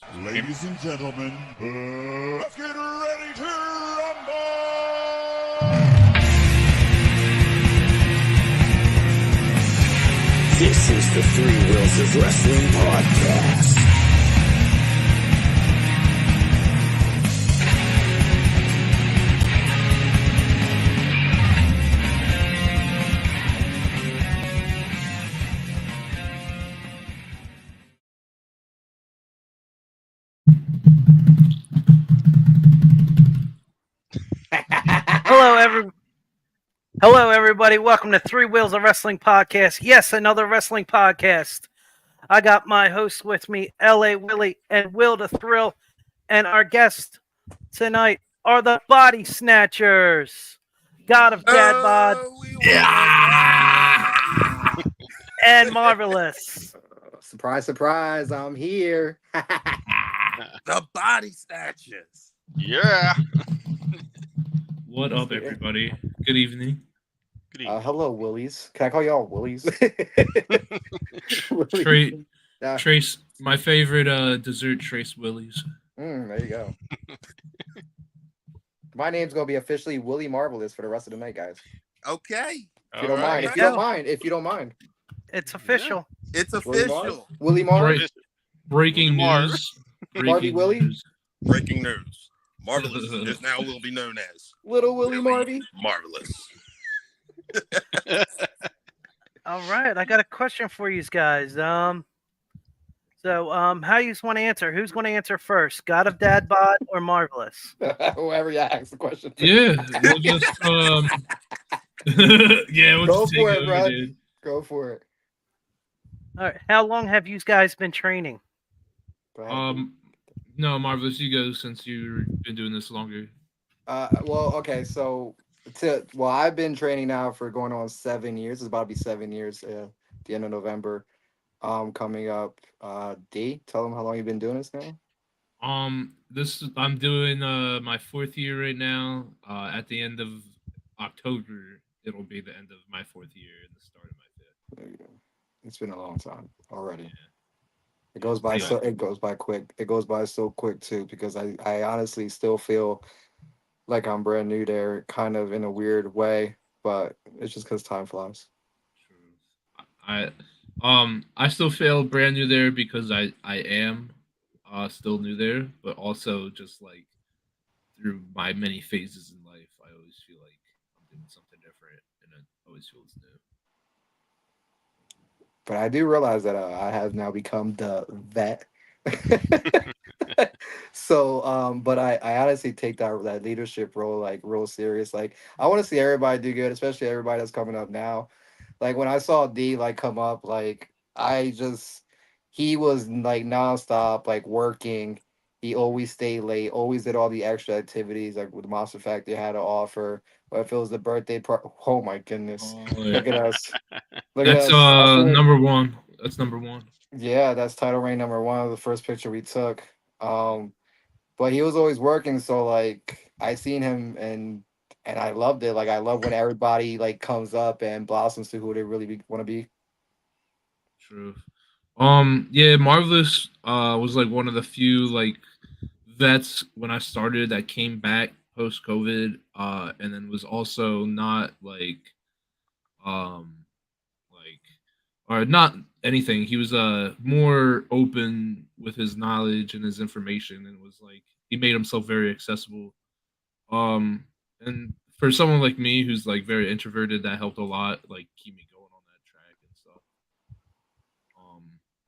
Ladies and gentlemen, let's get ready to rumble! This is the Three Wheels of Wrestling podcast. Hello, everybody. Welcome to Three Wheels of Wrestling podcast. Yes, another wrestling podcast. I got my hosts with me, L.A. Willie and Will the Thrill, and our guests tonight are the Body Snatchers, God of Dad Bod, and Marvelous. Surprise, surprise, I'm here. The Body Snatchers. Yeah. What up, everybody? Good evening. Good evening. Hello, Willies. Can I call y'all Willies? Trace, my favorite dessert, Trace Willies. There you go. My name's gonna be officially Willie Marvelous for the rest of the night, guys. Okay. If you don't mind. If you don't mind. It's official. It's Willie official. Willie Marv. Breaking Marv. news. Marvy Willie? Breaking news. Marvelous is now will be known as Little Willie Marvy. Marvelous. All right, I got a question for you guys. How you want to answer? Who's going to answer first, God of Dad Bod or Marvelous? Whoever you ask the question. Yeah, we'll just we'll Go just for take it, bro. dude. Go for it. All right, how long have you guys been training? Go ahead. No, Marvelous, you go since you've been doing this longer. Well, okay, so I've been training now for going on 7 years. It's about to be 7 years the end of November. Coming up. D, tell them how long you've been doing this now. I'm doing my fourth year right now. At the end of October, it'll be the end of my fourth year and the start of my fifth. There you go. It's been a long time already. Yeah. It goes by quick. It goes by so quick too, because I honestly still feel like I'm brand new there, kind of in a weird way, but it's just because time flies. True. I still feel brand new there because I am still new there, but also just like through my many phases in life, I always feel like I'm doing something different, and it always feels new. But I do realize that I have now become the vet. So, but I honestly take that leadership role like real serious. Like, I want to see everybody do good, especially everybody that's coming up now. Like when I saw D like come up, like he was like nonstop, like working. He always stayed late, always did all the extra activities like with the Monster Factory had to offer. Or if it was the birthday party, oh my goodness, look at us. Look That's at us. number one. That's number one. Yeah, that's title reign number one of the first picture we took. But he was always working, so like I seen him and I loved it. Like I love when everybody like comes up and blossoms to who they really want to be. True. Yeah, Marvelous was like one of the few like vets when I started that came back post COVID, and then was also not or not anything. He was more open with his knowledge and his information, and was like he made himself very accessible. And for someone like me who's like very introverted, that helped a lot, like keep me going on that track and stuff.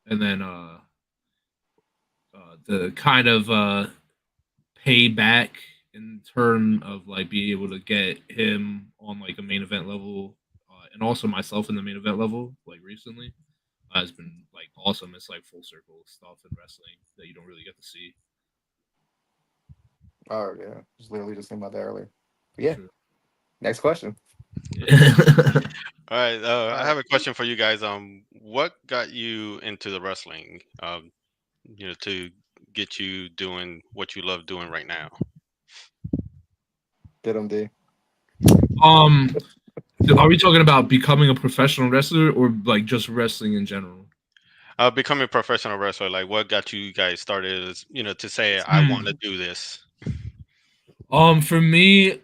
And then the kind of payback in terms of like being able to get him on like a main event level, and also myself in the main event level like recently has been like awesome. It's like full circle stuff in wrestling that you don't really get to see. Oh yeah, I was literally just thinking about that earlier. But yeah. True. Next question. All right. I have a question for you guys. What got you into the wrestling? To get you doing what you love doing right now. Get him, D. Are we talking about becoming a professional wrestler or like just wrestling in general? becoming a professional wrestler, like what got you guys started? As, to say I want to do this. For me, it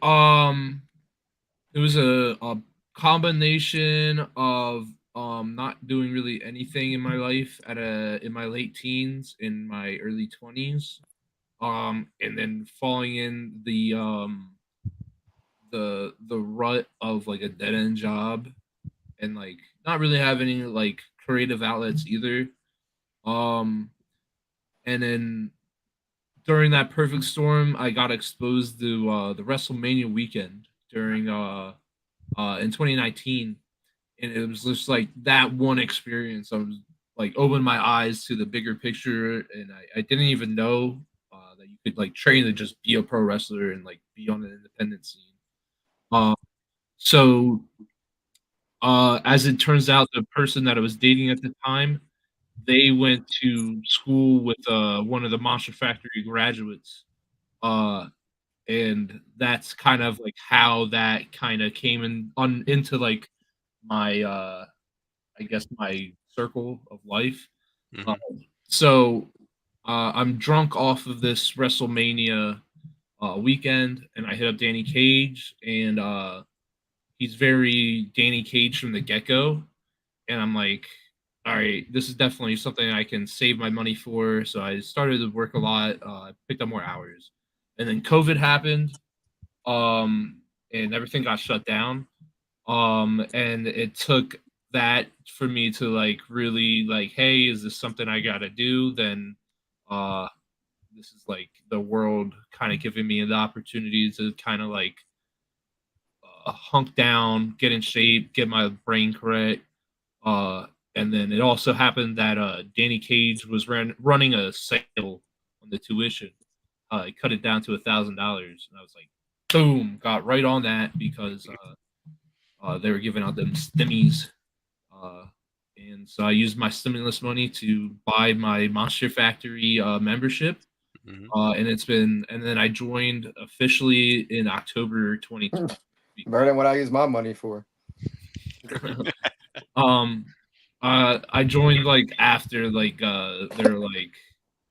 was a combination of not doing really anything in my life in my late teens, in my early 20s, and then falling in the rut of like a dead end job, and like not really having any like creative outlets either. Um, and then during that perfect storm, I got exposed to the WrestleMania weekend during in 2019, and it was just like that one experience. I was like opened my eyes to the bigger picture, and I didn't even know that you could like train to just be a pro wrestler and like be on an independent scene. Uh, so as it turns out, the person that I was dating at the time, they went to school with one of the Monster Factory graduates. Uh, and that's kind of like how that kind of came into like my I guess my circle of life. Mhm. So I'm drunk off of this WrestleMania weekend, and I hit up Danny Cage, and he's very Danny Cage from the get go, and I'm like, all right, this is definitely something I can save my money for. So I started to work a lot, picked up more hours, and then COVID happened, and everything got shut down. And it took that for me to like really like, hey, is this something I gotta do? Then uh this is like the world kind of giving me the opportunity to kind of like hunk down, get in shape, get my brain correct. And then it also happened that Danny Cage was running a sale on the tuition. He cut it down to $1,000, and I was like, boom, got right on that because they were giving out them stimmies. And so I used my stimulus money to buy my Monster Factory membership. Mhm. And then I joined officially in October 2020. Better than what I use my money for. I joined like after like they're like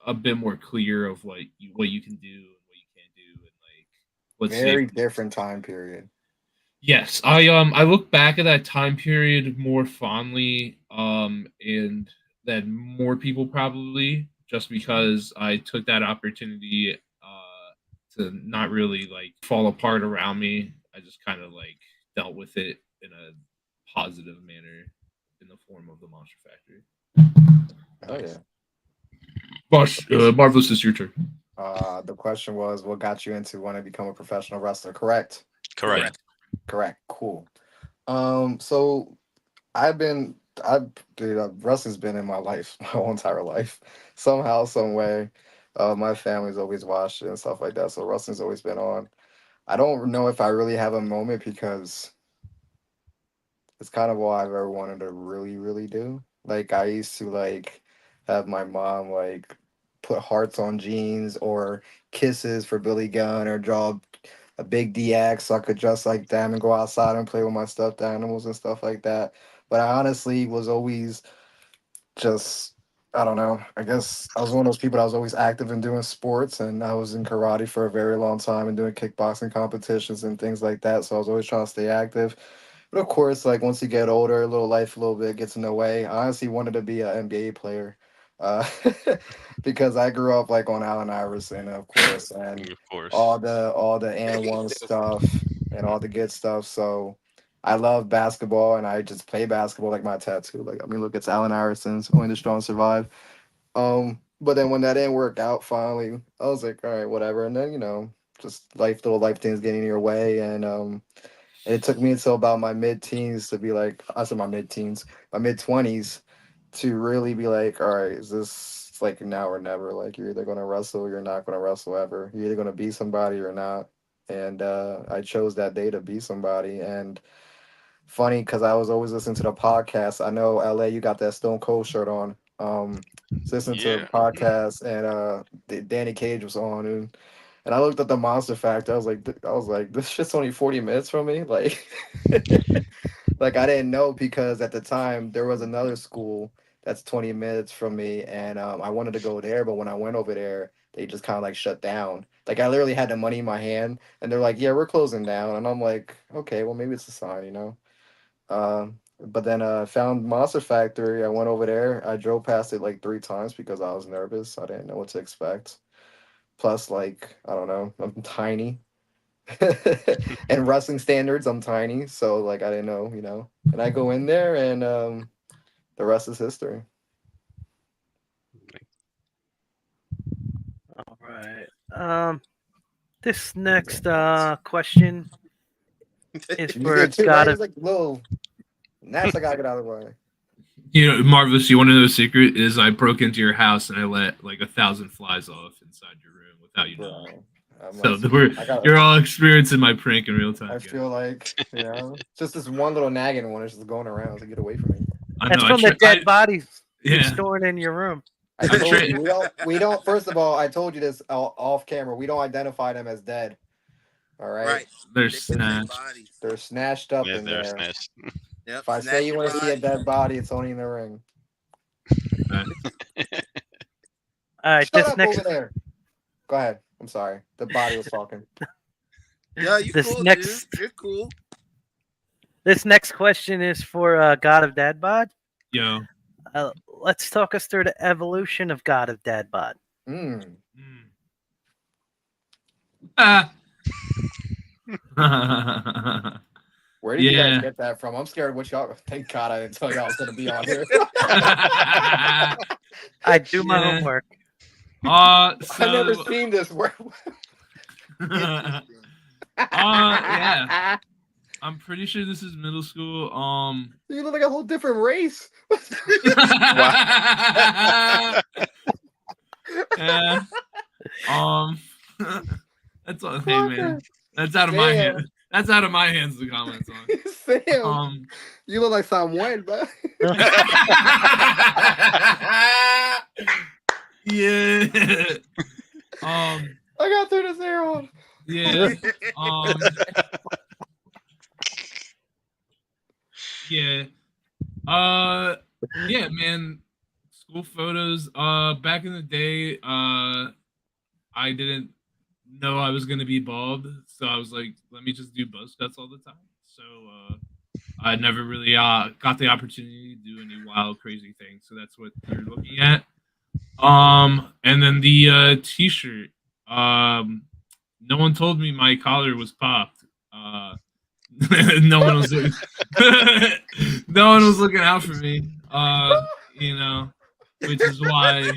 a bit more clear of what you can do and what you can't do, and like what's safe. Very different time period. Yes, I look back at that time period more fondly, and than more people probably, just because I took that opportunity to not really like fall apart around me. I just kind of like dealt with it in a positive manner in the form of the Monster Factory. Oh yeah. Bosh, Marvelous, is your turn. The question was, what got you into wanting to become a professional wrestler? Correct. Correct. Correct. Cool. So I've been, dude, wrestling's been in my life my whole entire life. Somehow, some way, my family's always watched it and stuff like that. So wrestling's always been on. I don't know if I really have a moment because it's kind of all I've ever wanted to really, really do. Like I used to like have my mom like put hearts on jeans or kisses for Billy Gunn or draw a big DX so I could dress like them and go outside and play with my stuffed animals and stuff like that. But I honestly was always just I don't know. I guess I was one of those people that was always active in doing sports, and I was in karate for a very long time and doing kickboxing competitions and things like that. So I was always trying to stay active. But of course, like once you get older, a little life a little bit gets in the way. I honestly wanted to be an NBA player, uh, because I grew up like on Allen Iverson, of course, and Of course. all the and one stuff and all the good stuff. So I love basketball, and I just play basketball like my tattoo. Like I mean, look, it's Allen Iverson's "Only the Strong Survive." But then when that didn't work out, finally, I was like, all right, whatever. And then just little life things getting in your way, and it took me until about my mid-teens to be like, I said my mid-20s to really be like, all right, is this like now or never? Like you're either gonna wrestle or you're not gonna wrestle ever. You're either gonna be somebody or not. And I chose that day to be somebody. And funny because I was always listening to the podcast. I know LA, you got that Stone Cold shirt on. Listening to the Yeah. podcast, and Danny Cage was on, and I looked at the Monster Factor. I was like, this shit's only 40 minutes from me. Like, like I didn't know because at the time there was another school that's 20 minutes from me, and I wanted to go there, but when I went over there, they just kind of like shut down. Like I literally had the money in my hand, and they're like, "Yeah, we're closing down," and I'm like, "Okay, well maybe it's a sign, you know." But then I found Monster Factory. I went over there. I drove past it like 3 times because I was nervous. I didn't know what to expect. Plus, like I don't know, I'm tiny. And wrestling standards, I'm tiny, so like I didn't know, you know. And I go in there, and the rest is history. All right. This next question is You for did too, God right? of It's like little. That's I gotta get out of the way. You know, Marvelous, you want to know a secret? Is I broke into your house and I let like 1,000 flies off inside your room without you knowing. Bro, So you're all experiencing my prank in real time. I feel like, you know, just this one little nagging one is just going around to get away from me. It's from the dead bodies you're Yeah. storing in your room. I told you, we don't. First of all, I told you this off camera. We don't identify them as dead. All right. Right. They're They put their snatched. bodies. They're snatched up Yeah, in they're there. snatched. Yep, If I snatch say you your want to see a body. dead body, it's only in the ring. All right. Shut This up next over there. Go ahead. I'm sorry. The body was talking. Yeah, you This cool, next- dude. You're cool. this next question is for God of Dad Bod. Yo. Let's talk us through the evolution of God of Dad Bod. Mm. Ah. Where did you Yeah. guys get that from? I'm scared what y'all. Thank God I didn't tell y'all I was gonna be on here. I do my Yeah. homework. I've never So, seen this. Where? yeah. I'm pretty sure this is middle school. You look like a whole different race. Yeah. That's all. Hey man, that's out of my Damn. hand. That's out of my hands. The comments on. Sam, you look like someone, bro. Yeah. I got through this air on. Yeah. Yeah. Yeah, man. School photos. Back in the day, I didn't know I was gonna be bald, so I was like, let me just do buzz cuts all the time. So I never really got the opportunity to do any wild, crazy things. So that's what you're looking at. And then the t-shirt. No one told me my collar was popped. No one was no one was looking out for me. You know, which is why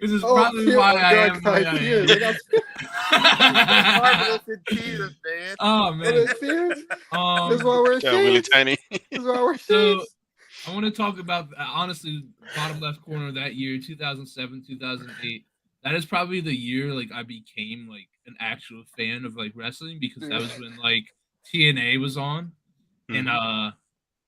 which is probably why I am the way I am. Oh man. This is why we're Yeah, really shades. tiny. This is why we're So shades. I want to talk about honestly bottom left corner of that year, 2007, 2008. That is probably the year like I became like an actual fan of like wrestling because that was when like TNA was on, and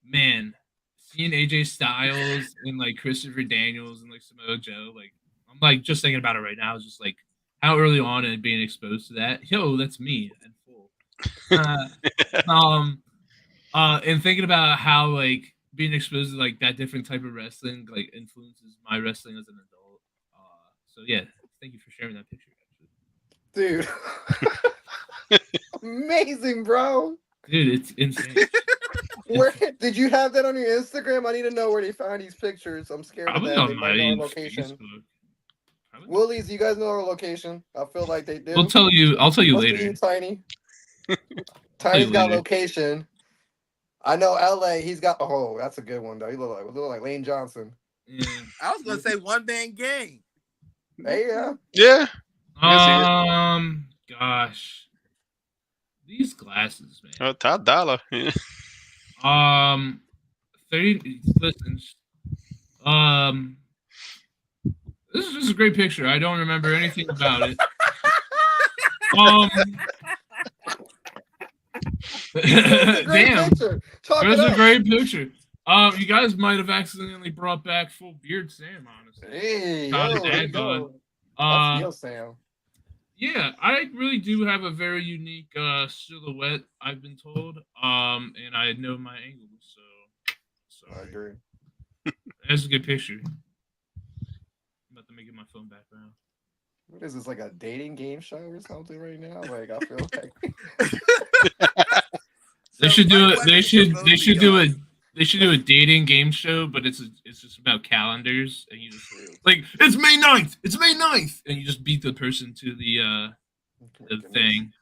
man, seeing AJ Styles and like Christopher Daniels and like Samoa Joe, like I'm like just thinking about it right now. It's just like how early on and being exposed to that. Yo, that's me in full. And thinking about how like being exposed to like that different type of wrestling like influences my wrestling as an adult. So yeah, thank you for sharing that picture. Dude. Amazing, bro. Dude, it's insane. Where did you have that on your Instagram? I need to know where they found these pictures. I'm scared Probably of that. on They my might know our location. Facebook. Probably. Woolies, you guys know our location. I feel like they do. I'll tell you Must be later. you, Tiny. you Tiny's got later. location. I know LA. He's got. Oh, that's a good one though. He look like Lane Johnson. Yeah. I was gonna say one man gang. Hey, yeah. Yeah. Gosh, these glasses, man. Oh, top dollar. Yeah. 30. Listen. This is just a great picture. I don't remember anything about it. Damn, Picture. Talk that's it a up. great picture. You guys might have accidentally brought back full beard Sam, honestly. Hey, Got yo, it, there you Dad go. bod. That's yo, Sam. Yeah, I really do have a very unique silhouette, I've been told. And I know my angles, so I sorry. agree. That's a good picture. I'm about to make it my phone background. What is this, like a dating game show or something right now? Like I feel like They So should my do it. question for both of y'all- They should do a dating game show, but it's just about calendars, and you just like it's May 9th. It's May 9th, and you just beat the person to the thing.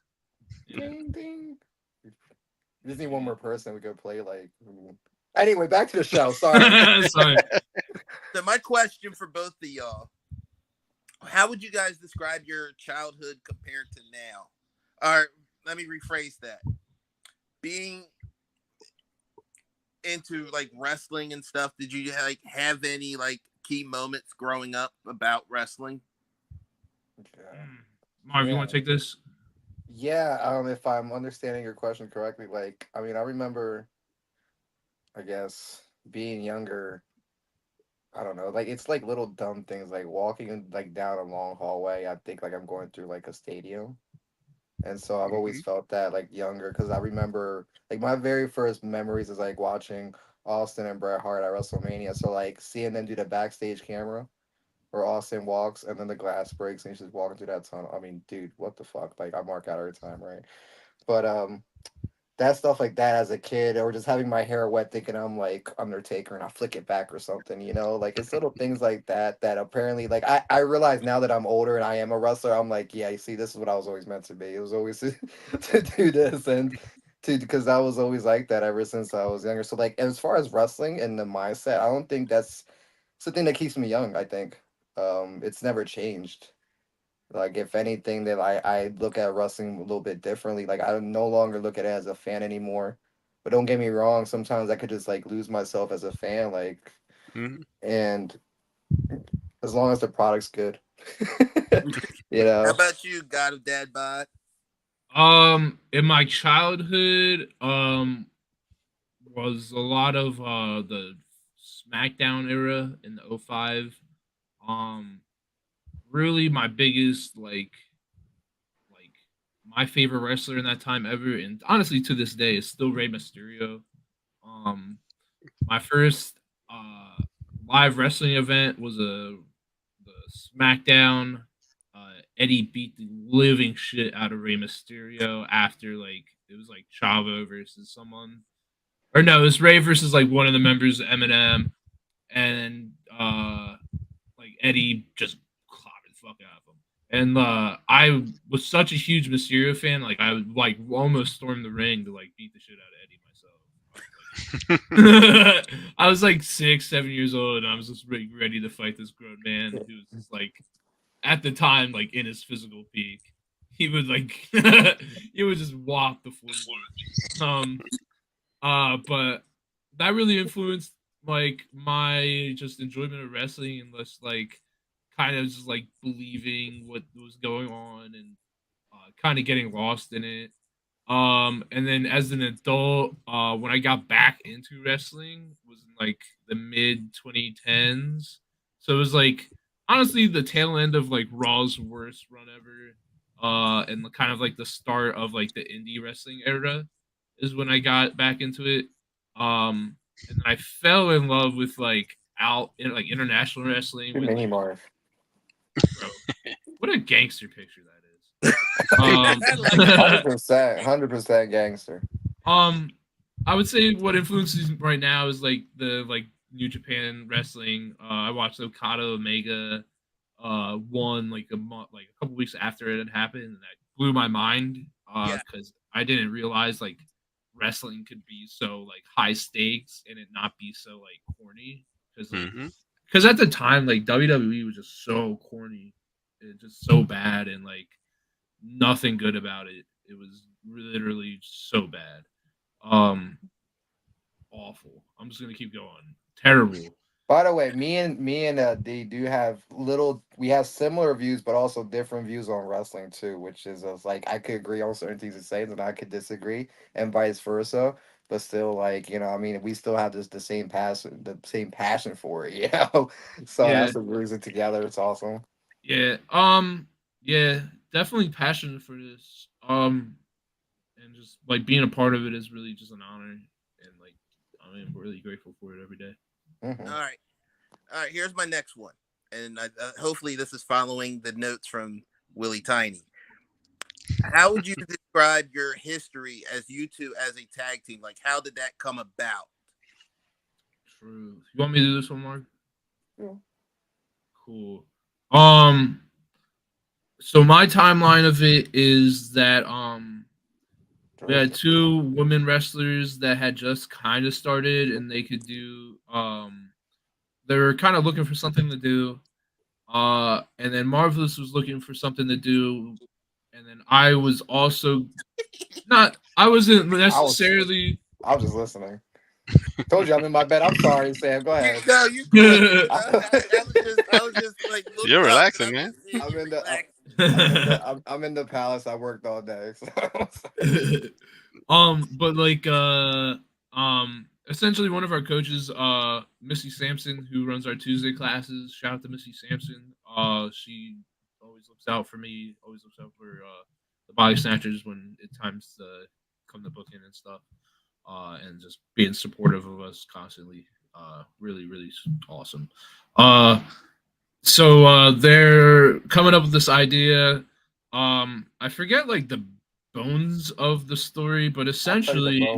Yeah. ding ding. We just need one more person we could play like. Anyway, back to the show. Sorry. Sorry. So my question for both of y'all: how would you guys describe your childhood compared to now? Or let me rephrase that: being into like wrestling and stuff, did you like have any like key moments growing up about wrestling? Yeah. Marv, you want to take this? Yeah, if I'm understanding your question correctly, like, I mean, I remember, I guess, being younger. I don't know, like it's like little dumb things, like walking like down a long hallway. I think like I'm going through like a stadium, and so I've always felt that like younger because I remember like my very first memories is like watching Austin and Bret Hart at WrestleMania. So like seeing them do the backstage camera where Austin walks and then the glass breaks and he's just walking through that tunnel. I mean, dude, what the fuck? Like I mark out every time, right? But that stuff like that as a kid, or just having my hair wet thinking I'm like Undertaker and I flick it back or something, like it's little things like that that apparently like I realize now that I'm older and I am a wrestler, I'm like, yeah, you see, this is what I was always meant to be. It was always to do this and to because I was always like that ever since I was younger. So like as far as wrestling and the mindset, I don't think that's it's the thing that keeps me young, I think. It's never changed. Like if anything, that I look at wrestling a little bit differently. Like I no longer look at it as a fan anymore. But don't get me wrong, sometimes I could just like lose myself as a fan, like Mhm. and as long as the product's good. How about you, God of Dad Bod? In my childhood, was a lot of the SmackDown era in the '05. Really my biggest like my favorite wrestler in that time ever, and honestly to this day is still Rey Mysterio. My first live wrestling event was the SmackDown. Eddie beat the living shit out of Rey Mysterio after like it was like Chavo versus someone, or no, it was Ray versus like one of the members of Eminem, and like Eddie just clobbered the fuck out of him. And I was such a huge Mysterio fan, like I would like almost storm the ring to like beat the shit out of Eddie myself. I was like 6, 7 years old, and I was just ready to fight this grown man who was just like at the time like in his physical peak. He would like he would just walk the floor. But that really influenced like my just enjoyment of wrestling and just like kind of just like believing what was going on and kind of getting lost in it. And then as an adult, when I got back into wrestling was in like the mid 2010s. So it was like honestly the tail end of like Raw's worst run ever. And kind of like the start of like the indie wrestling era is when I got back into it. And I fell in love with like like international wrestling. With, Mini Marv. bro, what a gangster picture that is. 100% gangster. I would say what influences right now is like the like New Japan wrestling. I watched Okada Omega one like a month, like a couple weeks after it had happened, and that blew my mind because I didn't realize like wrestling could be so like high stakes and it not be so like corny because at the time like WWE was just so corny and just so bad and like nothing good about it. It was literally so bad. Awful. I'm just gonna keep going. Terrible. By the way, me and D do have we have similar views, but also different views on wrestling too, which is like I could agree on certain things he says and I could disagree, and vice versa. But still, like I mean, we still have the same passion for it, So Yeah. that's what brings it together. It's awesome. Yeah. Yeah. definitely passionate for this. And just like being a part of it is really just an honor, and like I'm really grateful for it every day. Mhm. All right. Here's my next one, and hopefully this is following the notes from Willie Tiny. How would you describe your history as you two as a tag team? Like, how did that come about? True. You want me to do this one, Mark? Yeah. Cool. So my timeline of it is that we had two women wrestlers that had just kind of started, and they could do they were kind of looking for something to do. And then Marvelous was looking for something to do, and then I was also not. I wasn't necessarily. I was just listening. Told you I'm in my bed. I'm sorry, Sam. Go ahead. No, you good. I was just like, looking You're up, relaxing, and man. just I'm in the I'm in the palace. I worked all day. So. But like essentially one of our coaches, Missy Sampson, who runs our Tuesday classes. Shout out to Missy Sampson. She always looks out for me, always looks out for the body snatchers when it's times to come to booking and stuff. And just being supportive of us constantly. Really, really awesome. So they're coming up with this idea. I forget like the bones of the story, but essentially, I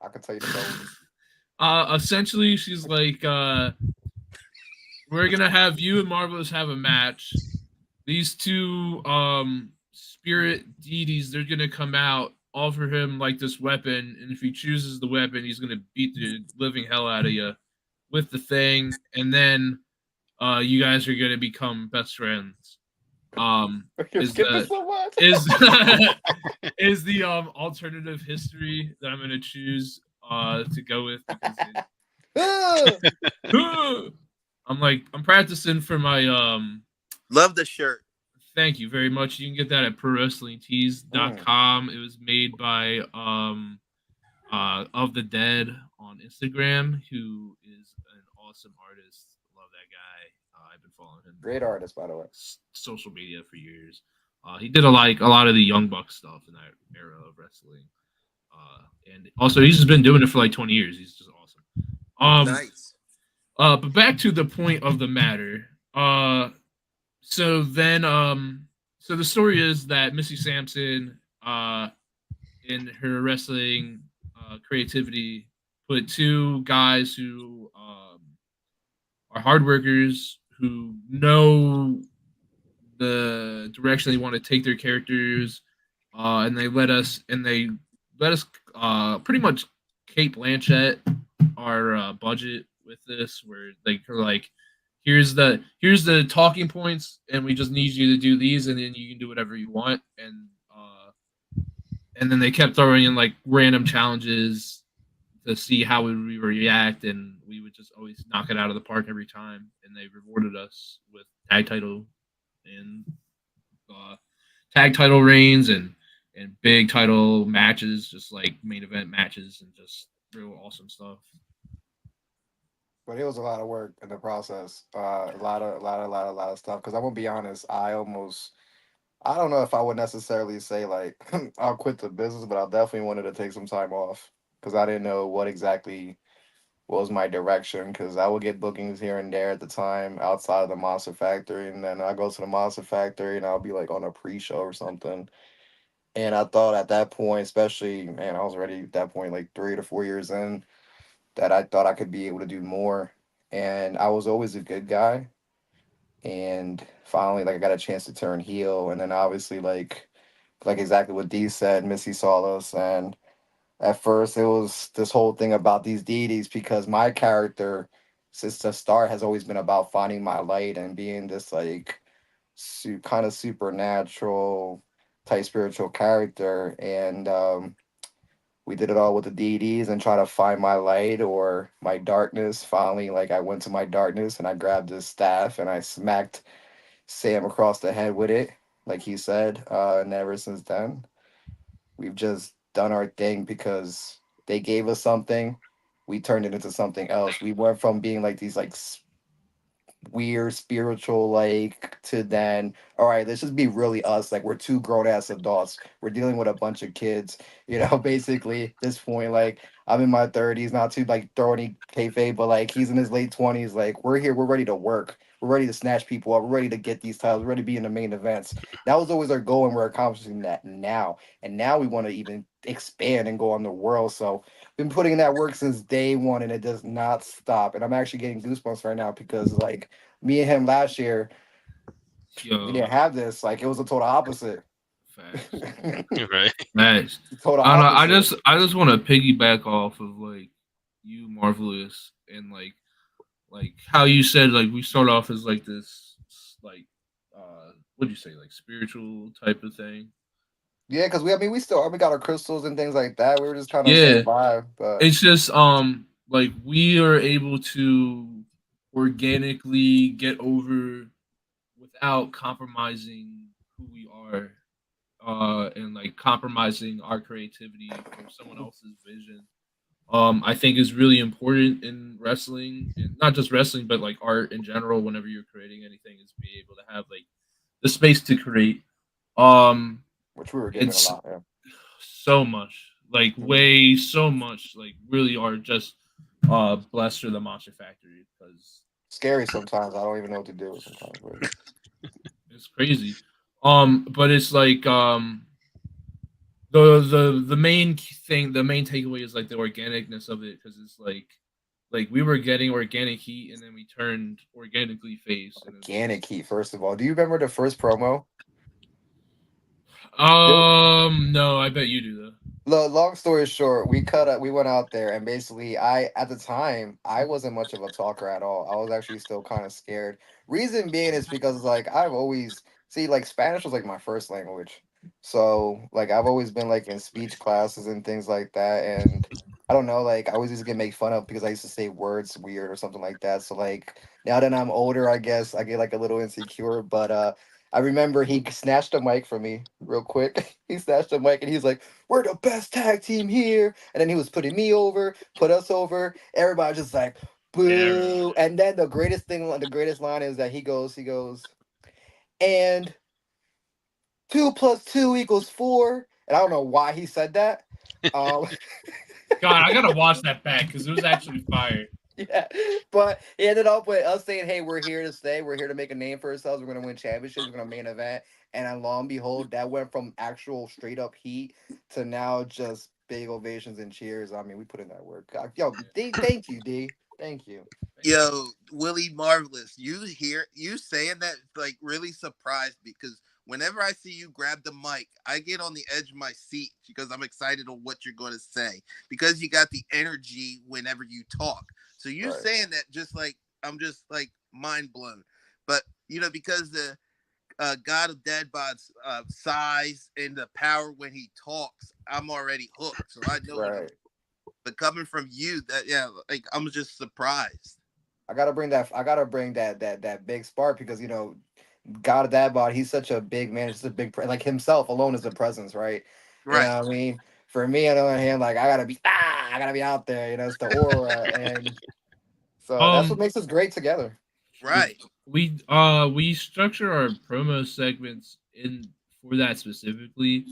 can tell you the bones. essentially, she's like, we're gonna have you and Marvelous have a match. These two spirit deities, they're gonna come out, offer him like this weapon, and if he chooses the weapon, he's gonna beat the living hell out of you with the thing, and then you guys are gonna become best friends. Is the is the alternative history that I'm gonna choose to go with because I'm practicing for my love the shirt. Thank you very much. You can get that at prowrestlingtees.com. It was made by Of the Dead on Instagram, who is an awesome artist. Love that guy. I've been following him. Great artist, by the way. Social media for years. He did a lot of the Young Bucks stuff in that era of wrestling. And also he's just been doing it for like 20 years. He's just awesome. Nice. But back to the point of the matter. So then, so the story is that Missy Sampson, in her wrestling creativity, put two guys who are hard workers, who know the direction they want to take their characters, and they let us pretty much Kate Blanchett our budget with this, where they are like, here's the talking points, and we just need you to do these, and then you can do whatever you want. And then they kept throwing in like random challenges to see how we would react, and we would just always knock it out of the park every time. And they rewarded us with tag title and tag title reigns and big title matches, just like main event matches, and just real awesome stuff. But it was a lot of work in the process. A lot of stuff. Because I'm gonna be honest, I don't know if I would necessarily say like I'll quit the business, but I definitely wanted to take some time off because I didn't know what exactly was my direction. Because I would get bookings here and there at the time outside of the Monster Factory, and then I go to the Monster Factory and I'll be like on a pre-show or something. And I thought at that point, especially, man, I was already at that point like 3 to 4 years in, that I thought I could be able to do more. And I was always a good guy. And finally, like, I got a chance to turn heel. And then obviously, like exactly what Dee said, Missy saw us. And at first, it was this whole thing about these deities, because my character, since the start, has always been about finding my light and being this, like, kind of supernatural type spiritual character. And we did it all with the deities and try to find my light or my darkness. Finally, like, I went to my darkness and I grabbed this staff and I smacked Sam across the head with it, like he said. And ever since then, we've just done our thing because they gave us something. We turned it into something else. We went from being like these like weird spiritual, like, to then, all right, let's just be really us. Like, we're two grown ass adults. We're dealing with a bunch of kids, basically at this point. Like, I'm in my 30s, not to like throw any kayfabe, but like he's in his late 20s. Like, we're here, we're ready to work. We're ready to snatch people up. We're ready to get these titles. We're ready to be in the main events. That was always our goal, and we're accomplishing that now. And now we want to even expand and go on the world. So been putting in that work since day one, and it does not stop. And I'm actually getting goosebumps right now because, like, me and him last year, we didn't have this. Like, it was a total opposite. Facts. Right. Facts. Total I, don't know, opposite. I just want to piggyback off of like you, Marvelous, and like how you said like we start off as like this like what'd you say, like spiritual type of thing. Yeah, because we still we got our crystals and things like that. We were just kind of Yeah, saying bye, but it's just like we are able to organically get over without compromising who we are, and like compromising our creativity for someone else's vision. I think is really important in wrestling, and not just wrestling, but like art in general. Whenever you're creating anything, is be able to have like the space to create. Um, which we were getting a it's lot. Yeah. so much, like Mhm. way so much, like really are just blessed for the Monster Factory because Scary sometimes. I don't even know what to do sometimes. But it's crazy. But it's like the main thing, the main takeaway is like the organicness of it because it's like we were getting organic heat and then we turned organically face. organic heat, first of all. Do you remember the first promo? No, I bet you do though. Long story short, we went out there, and basically, at the time, I wasn't much of a talker at all. I was actually still kind of scared. Reason being is because, like, I've always see, like, Spanish was like my first language, so like I've always been like in speech classes and things like that, and I don't know, like I always used to get made fun of because I used to say words weird or something like that. So like now that I'm older, I guess I get like a little insecure, but I remember he snatched the mic from me real quick. He snatched the mic and he's like, "We're the best tag team here." And then he was putting me over, put us over. Everybody just like, boo. And then the greatest line is that he goes, and 2 + 2 = 4. And I don't know why he said that. Um, God, I gotta watch that back because it was actually fire. Yeah, but he ended up with us saying, "Hey, we're here to stay. We're here to make a name for ourselves. We're gonna win championships. We're gonna main event." And then, lo and behold, that went from actual straight up heat to now just big ovations and cheers. I mean, we put in that work. Yo, D, thank you, D. Thank you. Yo, Willie Marvelous, you saying that like really surprised me because whenever I see you grab the mic, I get on the edge of my seat because I'm excited on what you're going to say because you got the energy whenever you talk. So you Right. saying that just like I'm just like mind blown. But because the God of Deadbot's size and the power when he talks, I'm already hooked. So I know what I'm. Right. But coming from you, like I'm just surprised. I gotta bring that big spark because God of that body, he's such a big man. It's a big like himself alone is a presence, right? You Right. know what I mean? For me, on the other hand, like I gotta be out there. It's the aura, and so that's what makes us great together. Right. We structure our promo segments in for that specifically.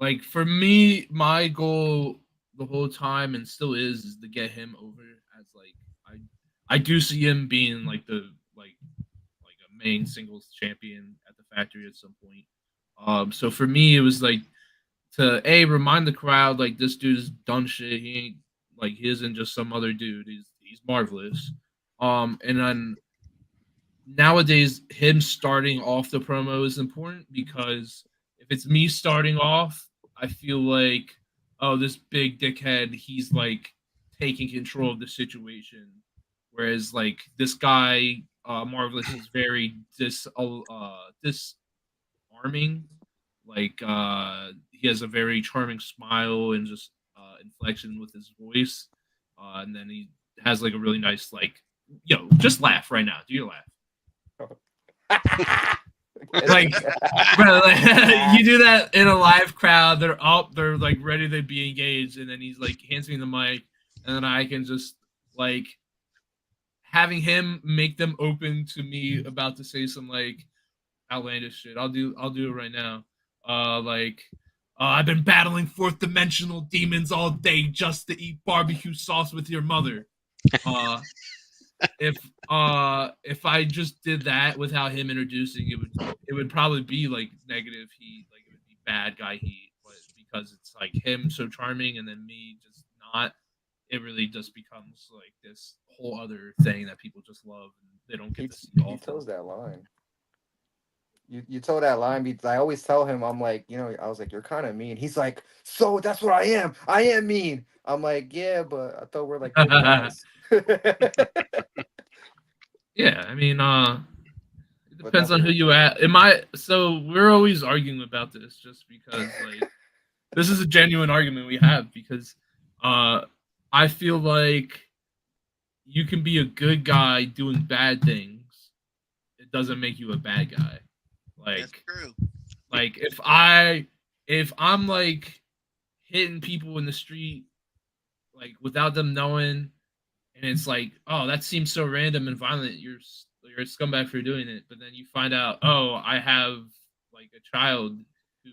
Like for me, my goal the whole time and still is to get him over as like I do see him being like like a main singles champion at the factory at some point. So for me it was like to remind the crowd like this dude is done shit. He ain't like he isn't just some other dude. He's marvelous. And then nowadays him starting off the promo is important because if it's me starting off, I feel like, oh, this big dickhead, he's like taking control of the situation. Whereas like this guy, Marvelous, is very disarming. Like he has a very charming smile and just inflection with his voice. And then he has like a really nice like, yo, just laugh right now. Do your laugh. Like, bro, like, you do that in a live crowd, they're like ready to be engaged, and then he's like hands me the mic, and then I can just like having him make them open to me about to say some like outlandish shit. I'll do it right now. I've been battling fourth dimensional demons all day just to eat barbecue sauce with your mother. If I just did that without him introducing it would probably be like negative heat, like it would be bad guy heat, but because it's like him so charming and then me just not, it really just becomes like this whole other thing that people just love and they don't get to see He often. toes that line. You told that line because I always tell him, I'm like, I was like, you're kind of mean. He's like, so that's what I am. I am mean. I'm like, yeah, but I thought we're like good guys. Yeah, I mean, it But depends that's on who you at. So we're always arguing about this just because like this is a genuine argument we have because I feel like you can be a good guy doing bad things. It doesn't make you a bad guy. That's Like true. like if I'm like hitting people in the street like without them knowing and it's like, oh, that seems so random and violent. You're a scumbag for doing it, but then you find out, oh, I have like a child who,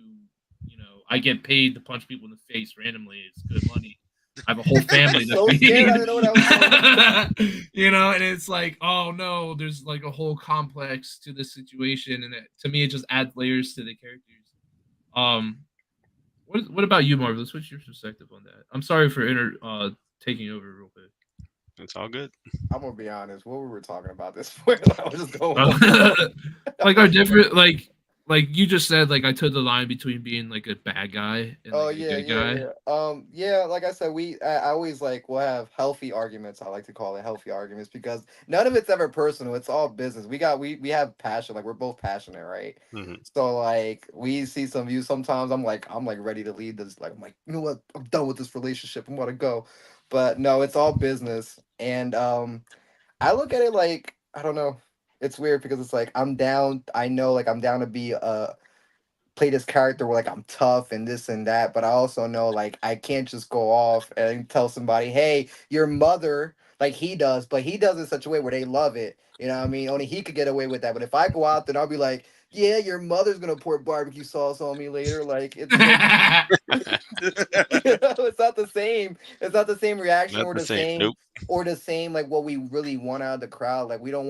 I get paid to punch people in the face randomly. It's good money. I have a whole family to So feed. scared, I didn't know what I was doing. And it's like, oh no, there's like a whole complex to this situation, and to me, it just adds layers to the characters. What about you, Marvelous? What's your perspective on that? I'm sorry for taking over real quick. It's all good. I'm gonna be honest. What we were talking about this for? I was just going. Like our different like you just said, like I took the line between being like a bad guy and Oh like yeah, a good guy. yeah. Like I said, I always like we'll have healthy arguments. I like to call it healthy arguments because none of it's ever personal. It's all business. We have passion. Like we're both passionate, right? Mhm. So like we see some views. Sometimes I'm like ready to leave this. Like I'm like, you know what? I'm done with this relationship. I'm gonna go. But no, it's all business. And I look at it like I don't know. It's weird because it's like I'm down. I know like I'm down to be play this character where like I'm tough and this and that, but I also know like I can't just go off and tell somebody, hey, your mother, like he does, but he does it in such a way where they love it. You know what I mean? Only he could get away with that. But if I go out, then I'll be like, yeah, your mother's gonna pour barbecue sauce on me later. Like it's it's not the same. It's not the same reaction Not or the the same. same Nope. like what we really want out of the crowd. Like we don't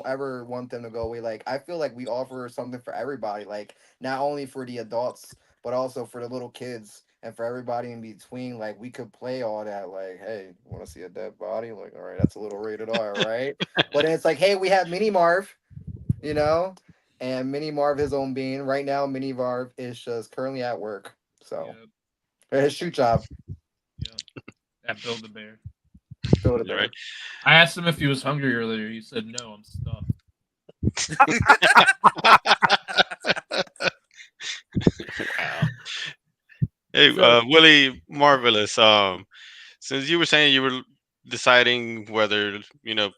ever want them to go away. Like I feel like we offer something for everybody. Like not only for the adults, but also for the little kids and for everybody in between. Like we could play all that. Like, hey, want to see a dead body? Like, all right, that's a little rated R, right? But then it's like, hey, we have Mini Marv, you know, and Mini Marv his own being. Right now, Mini Marv is just currently at work. So his shoot job. That Build a Bear. Build a You're bear. right. I asked him if he was hungry earlier. He said no, I'm stuffed. Wow. Hey, So- Willie Marvelous. Since you were saying you were deciding whether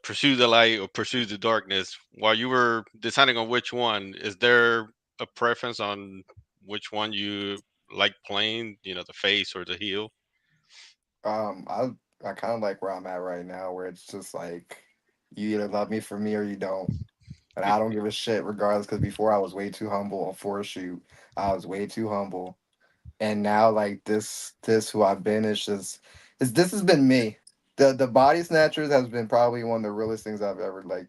pursue the light or pursue the darkness, while you were deciding on which one, is there a preference on which one you like playing? The face or the heel? I kind of like where I'm at right now, where it's just like you either love me for me or you don't, and I don't give a shit regardless. Because before I was way too humble for a shoot, I was way too humble, and now like this who I've been is just this has been me. The body snatchers has been probably one of the realest things I've ever like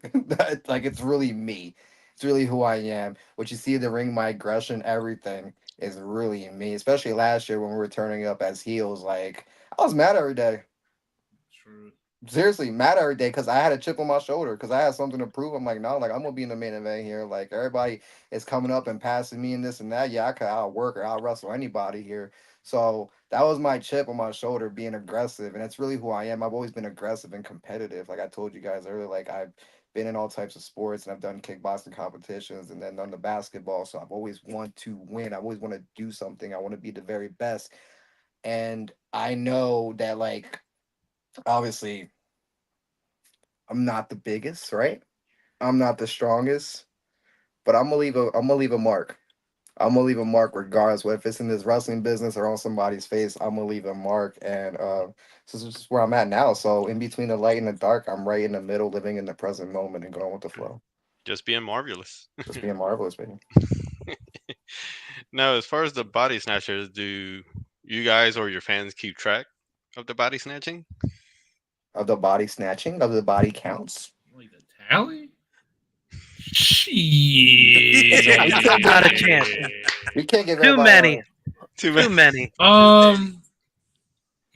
it's really me. It's really who I am. What you see in the ring, my aggression, everything is really me. Especially last year when we were turning up as heels, like I was mad every day. True. Seriously, mad every day because I had a chip on my shoulder because I had something to prove. I'm like, no, like I'm gonna be in the main event here. Like everybody is coming up and passing me and this and that. Yeah, I could outwork or out wrestle anybody here. So that was my chip on my shoulder, being aggressive, and it's really who I am. I've always been aggressive and competitive. Like I told you guys earlier, like I've been in all types of sports and I've done kickboxing competitions and then done the basketball. So I've always wanted to win. I always want to do something. I want to be the very best. And I know that like obviously I'm not the biggest, right? I'm not the strongest, but I'm gonna leave a mark. I'm gonna leave a mark regardless. Whether if it's in this wrestling business or on somebody's face, I'm gonna leave a mark. And this is just where I'm at now. So in between the light and the dark, I'm right in the middle, living in the present moment and going with the flow. Just being marvelous. Just being marvelous, baby. Now, as far as the body snatchers, do you guys or your fans keep track of the body snatching? Of the body snatching, of the body counts. Like the tally? Shit. Not a chance. We can't give Too everybody many. Too Too many.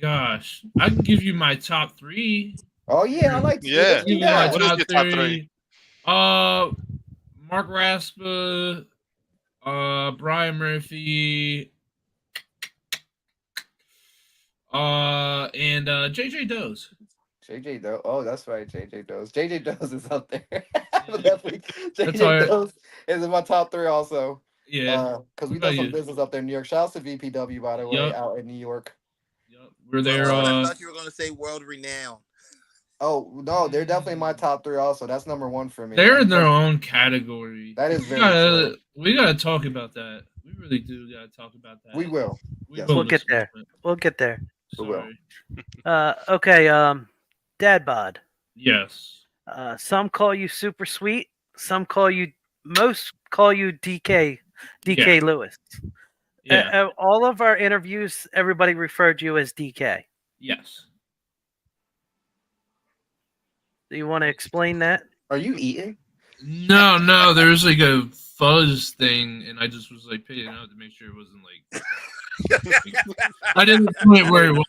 Gosh, I can give you my top 3. Oh yeah, I like. Yeah. Let's do that. What is your top 3? Mark Raspa, Brian Murphy, and JJ Does. JJ Doe. Oh, that's right. JJ Does. JJ Does is up there. Definitely. That's JJ Does is in my top 3 also. Yeah. Because we What done about some you? business up there in New York. Shout out to VPW, by the way, Yup. out in New York. Yep. We're there. I thought you were gonna say world renowned. Oh no, they're definitely in my top 3 also. That's number 1 for me. They're in their own category. That is very true. We gotta talk about that. We really do gotta talk about that. We will. We Yes. will We'll get this there. moment. We'll get there. We will. Sorry. Okay. Dad bod. Yes. Some call you super sweet. Most call you DK Yeah. Lewis. Yeah. All of our interviews, everybody referred you as DK. Yes. Do you want to explain that? Are you eating? No. There's like a fuzz thing, and I just was like paying out to make sure it wasn't like. I didn't put it where it was.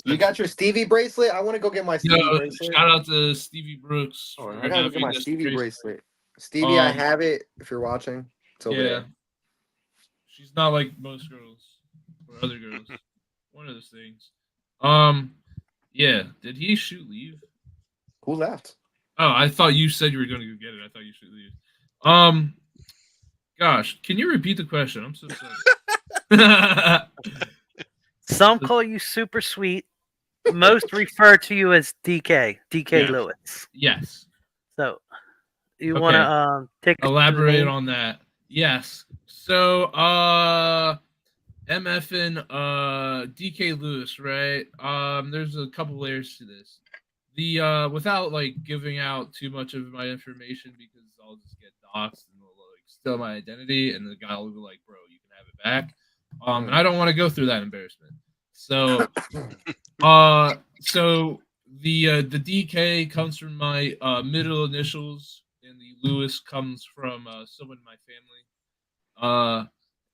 You got your Stevie bracelet? I want to go get my Stevie Yo, bracelet. shout out to Stevie Brooks. Oh, for I gotta go get having my this Stevie bracelet. bracelet. Stevie, I Um, have it. If you're watching, it's over Yeah. there. She's not like most girls or other girls. One of those things. Yeah. Did he shoot leave? Who left? Oh, I thought you said you were going to go get it. I thought you should leave. Gosh, can you repeat the question? I'm so sorry. Some call you super sweet. Most refer to you as DK Yeah. Lewis. Yes. So you Okay. want to take us through the Elaborate name? on that. Yes. So, MFN, DK Lewis, right? There's a couple layers to this. The without like giving out too much of my information because I'll just get doxxed and they'll like steal my identity, and the guy will be like, "Bro, you can have it back." And I don't want to go through that embarrassment. So, so the DK comes from my middle initials, and the Lewis comes from someone in my family.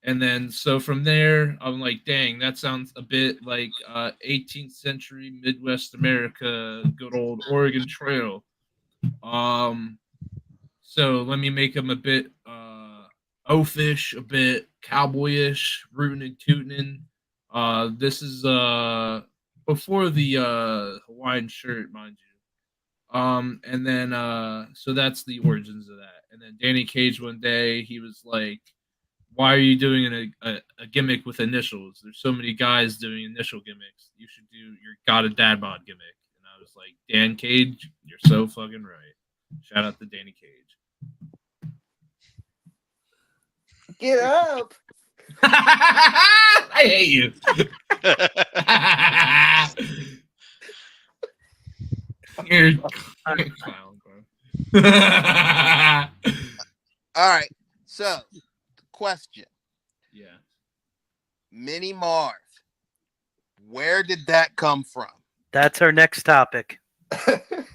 And then so from there, I'm like, dang, that sounds a bit like 18th century Midwest America, good old Oregon Trail. So let me make him a bit oafish, a bit cowboyish, rootin' and tootin'. This is before the Hawaiian shirt, mind you. And then so that's the origins of that. And then Danny Cage one day, he was like, why are you doing a gimmick with initials? There's so many guys doing initial gimmicks. You should do your Got a Dad Bod gimmick. And I was like, Dan Cage, you're so fucking right. Shout out to Danny Cage. Get up. I hate you. You're a clown, bro. All right. So, question. Yeah. Mini Marv. Where did that come from? That's our next topic.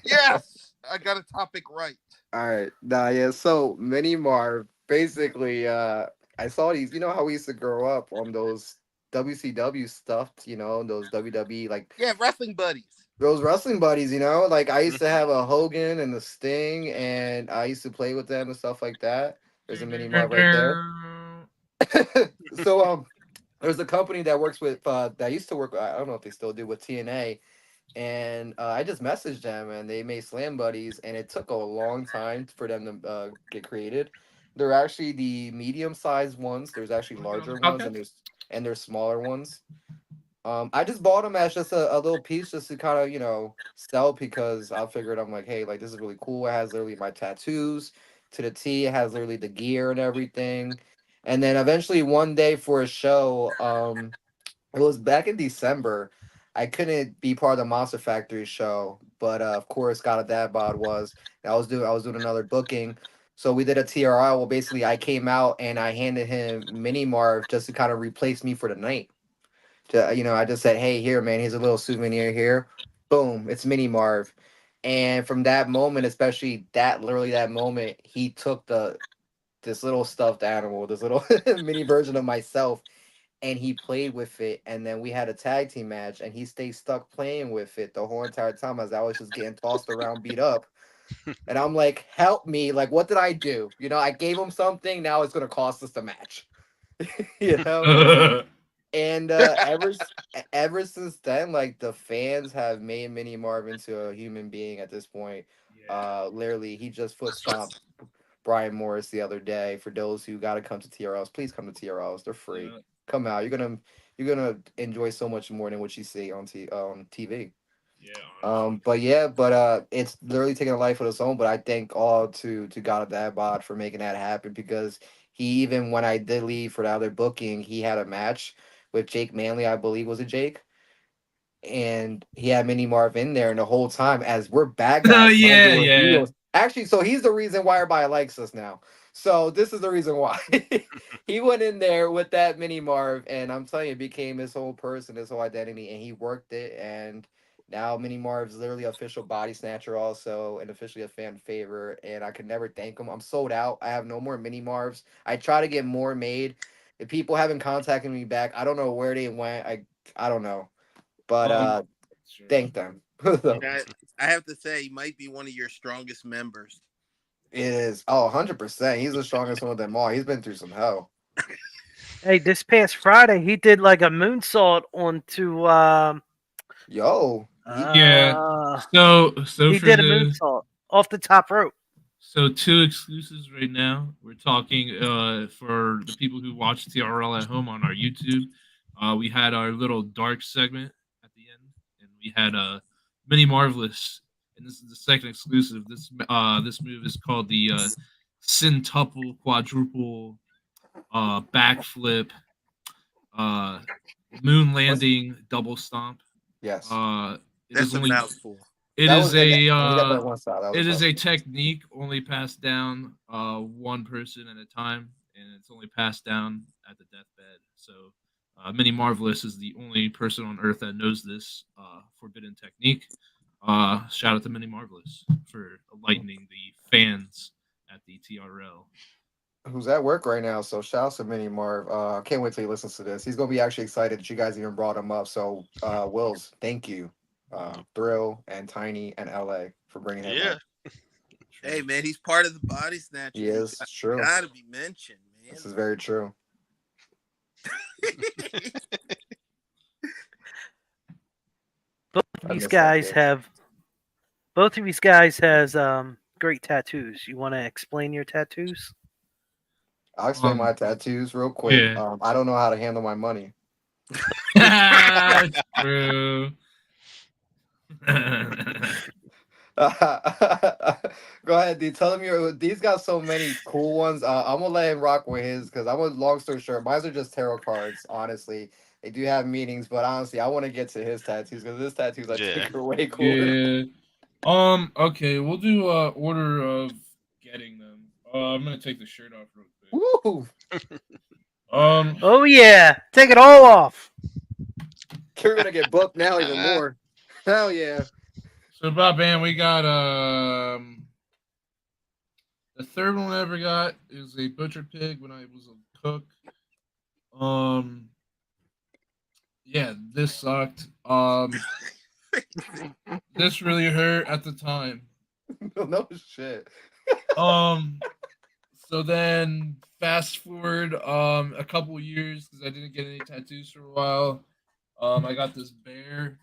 Yes, I got a topic right. All right. Nah, yeah. So Mini Marv, basically, I saw these, you know how we used to grow up on those WCW stuff, you know, those WWE, like Yeah, wrestling buddies. those wrestling buddies, you know, like I used to have a Hogan and the Sting, and I used to play with them and stuff like that. There's a Mini Marv right there. So there's a company that works with that used to work, I don't know if they still do, with TNA, and I just messaged them and they made Slam Buddies, and it took a long time for them to get created. They're actually the medium-sized ones. There's actually larger ones, and there's smaller ones. I just bought them as just a little piece just to kind of, you know, sell, because I figured, I'm like, hey, like this is really cool. It has literally my tattoos to the T. It has literally the gear and everything. And then eventually one day for a show, it was back in December. I couldn't be part of the Monster Factory show, but of course, God of Dad Bod was. I was doing another booking, so we did a TRI. Well, basically, I came out and I handed him Mini Marv just to kind of replace me for the night. I just said, "Hey, here, man. Here's a little souvenir here. Boom, it's Mini Marv." And from that moment, especially literally that moment, he took this little stuffed animal, this little mini version of myself, and he played with it. And then we had a tag team match, and he stayed stuck playing with it the whole entire time as I was just getting tossed around, beat up. And I'm like, help me. Like, what did I do? I gave him something. Now it's going to cost us the match. you know? And ever since then, like, the fans have made Mini Marv into a human being at this point. Literally, he just foot stomped Brian Morris the other day. For those who got to come to TRLs, please come to TRLs. They're free. Yeah. Come out. You're gonna enjoy so much more than what you see on TV. Yeah. But it's literally taking a life of its own. But I thank all to God of Dad Bod for making that happen, because he, even when I did leave for the other booking, he had a match with Jake Manley, I believe. Was it Jake? And he had Mini Marv in there, and the whole time, as we're bad guys. Oh, yeah, we're yeah. heroes. Actually, so he's the reason why everybody likes us now. So this is the reason why. He went in there with that Mini Marv, and I'm telling you, it became his whole person, his whole identity, and he worked it. And now Mini Marv's literally official body snatcher, also, and officially a fan favorite. And I could never thank him. I'm sold out. I have no more Mini Marvs. I try to get more made. If people haven't contacted me back, I don't know where they went. I don't know, but Sure. thank them. I have to say, he might be one of your strongest members. It is. Oh, 100%. He's the strongest one of them all. He's been through some hell. Hey, this past Friday, he did like a moonsault onto. Yo. Yeah. So He for did a the moonsault off the top rope. so 2 exclusives right now. We're talking for the people who watch TRL at home on our YouTube. We had our little dark segment at the end, and we had a Mini Marvelous, and this is the second exclusive. This move is called the Centuple Quadruple backflip moon landing double stomp. Yes. That's a mouthful. It That is was the- a we got that one style. That was it is tough. a technique only passed down one person at a time, and it's only passed down at the deathbed. So Mini Marvelous is the only person on Earth that knows this forbidden technique. Shout out to Mini Marvelous for enlightening the fans at the TRL. Who's at work right now, so shout out to Mini Marv. Can't wait till he listens to this. He's gonna be actually excited that you guys even brought him up. So Wills, thank you. Thrill and Tiny and LA for bringing him Yeah. up. Hey, man, he's part of the body snatchers. He is. It's true. Gotta be mentioned, man. This is very true. Both I of these miss that guys kid. have. Both of these guys has great tattoos. You want to explain your tattoos? I'll explain my tattoos real quick. Yeah. I don't know how to handle my money. That's true. Go ahead, D. Tell him these got so many cool ones. I'm gonna let him rock with his, because I'm a long story short. Mine are just tarot cards, honestly. They do have meanings, but honestly, I want to get to his tattoos, because his tattoos I think are way cooler. Yeah. Okay, we'll do order of getting them. I'm gonna take the shirt off real quick. Woo! Oh yeah, take it all off. You're gonna get booked now even more. Hell yeah. So Bob Band, we got the third one I ever got is a butcher pig when I was a cook. Yeah, this sucked. This really hurt at the time. No shit. So then fast forward a couple years, because I didn't get any tattoos for a while. I got this bear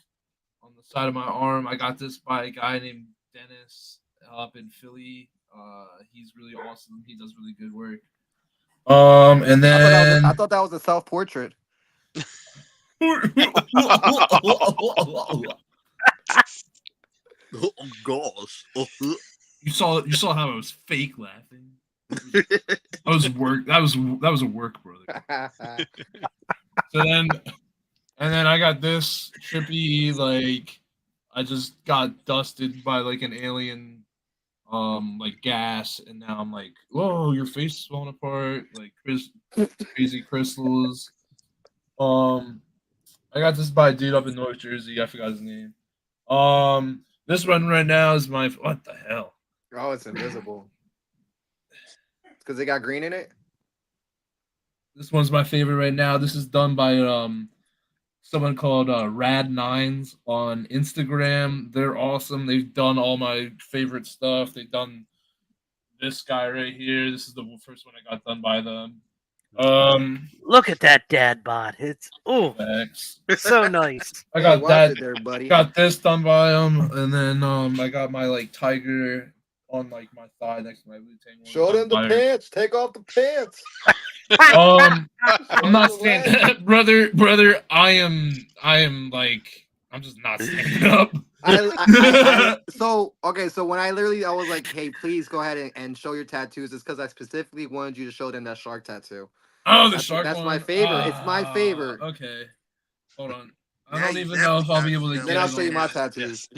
on the side of my arm. I got this by a guy named Dennis up in Philly. He's really awesome. He does really good work. And then I thought that was a self-portrait. Oh gosh. you saw how I was fake laughing. That was work. That was a work, brother. So then I got this trippy, like I just got dusted by like an alien like gas, and now I'm like, whoa, your face is falling apart, like crazy crystals. I got this by a dude up in North Jersey. I forgot his name. This one right now is my what the hell? Oh, it's invisible. Because they got green in it. This one's my favorite right now. This is done by someone called Rad Nines on Instagram. They're awesome. They've done all my favorite stuff. They've done this guy right here. This is the first one I got done by them. Look at that dad bod. It's so nice. I got that there, buddy. Got this done by him, and then I got my like tiger on like my thigh next to my Wu-Tang one. Show them the pants. Take off the pants. I'm not standing, brother. I am like I'm just not standing up. So when I was like, hey, please go ahead and show your tattoos, it's because I specifically wanted you to show them that shark tattoo. Oh, the shark that's one? my favorite. It's my favorite. Okay. Hold on. I don't even know if I'll be able to get it. Then I'll show you my tattoos.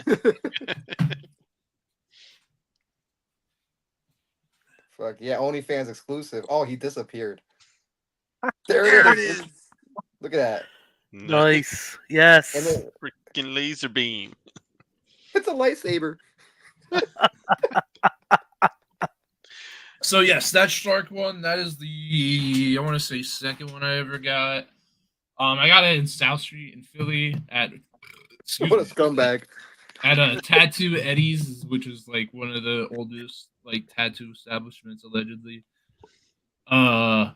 Fuck yeah, OnlyFans exclusive. Oh, he disappeared. There it is. Look at that. Nice. Yes. And then, Freaking laser beam. it's a lightsaber. So yes, that shark one, that is the I want to say second one I ever got. I got it in South Street in Philly at What a scumbag. At Tattoo Eddie's, which is like one of the oldest like tattoo establishments allegedly. Oh,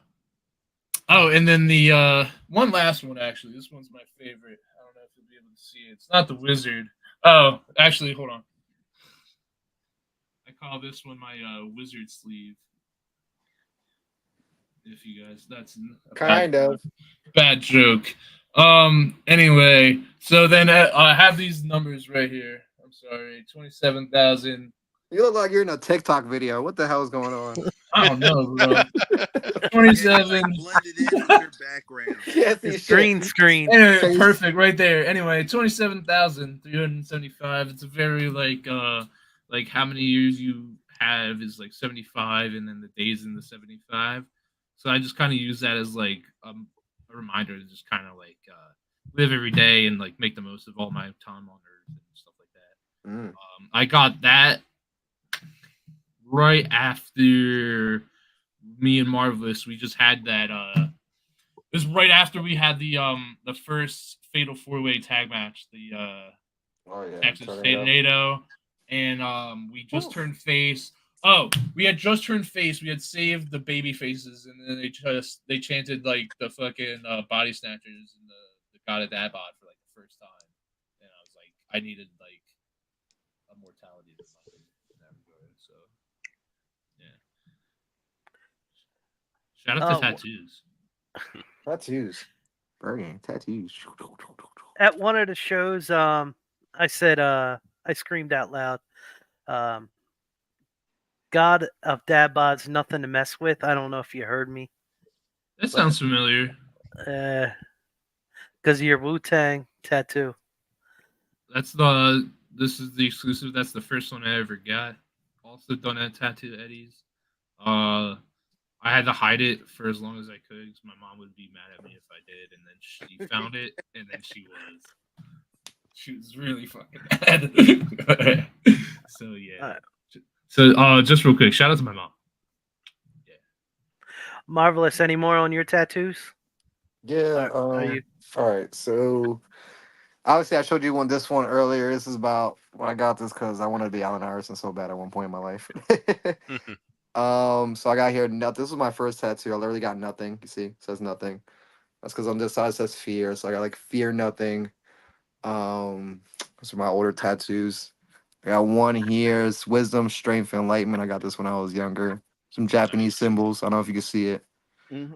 and then the one last one actually. This one's my favorite. I don't know if you'll be able to see it. It's not the wizard. Oh, actually, hold on. I call this one my wizard sleeve. If you guys, that's kind of bad joke. Anyway, so then I have these numbers right here. I'm sorry, 27,000. You look like you're in a TikTok video. What the hell is going on? I don't know, bro. 27. Blended in with your background. Yes, It's green screen. Anyway, perfect right there. Anyway, 27,375. It's a very like how many years you have is like 75, and then the days in the 75. So I just kind of use that as like a reminder to just kind of like live every day and like make the most of all my time on Earth and stuff like that. I got that right after me and Marvelous. We just had that. It was right after we had the first Fatal 4-Way tag match, the Texas Tornado, and we just turned face. Oh, we had just turned face. We had saved the baby faces, and then they chanted like the fucking body snatchers and the God of Dad bod for like the first time. And I was like, I needed like a mortality in that regard. So yeah. Shout out to tattoos. Tattoos. Burning tattoos. At one of the shows, I said, I screamed out loud, God of Dad Bod's nothing to mess with. I don't know if you heard me. That sounds familiar. Because of your Wu-Tang tattoo. This is the exclusive. That's the first one I ever got. Also done at Tattoo Eddie's. I had to hide it for as long as I could because my mom would be mad at me if I did. And then she found it, and then she was really fucking mad. So yeah. So just real quick, shout out to my mom. Yeah. Marvelous. Any more on your tattoos? Yeah. All right. So obviously, I showed you this one earlier. This is about when I got this because I wanted to be Allen Iverson so bad at one point in my life. So I got here. This was my first tattoo. I literally got nothing. You see, it says nothing. That's because on this side it says fear. So I got like fear nothing. Those are my older tattoos. I got one here. It's wisdom, strength, and enlightenment. I got this when I was younger. Some Japanese symbols. I don't know if you can see it. Mm-hmm.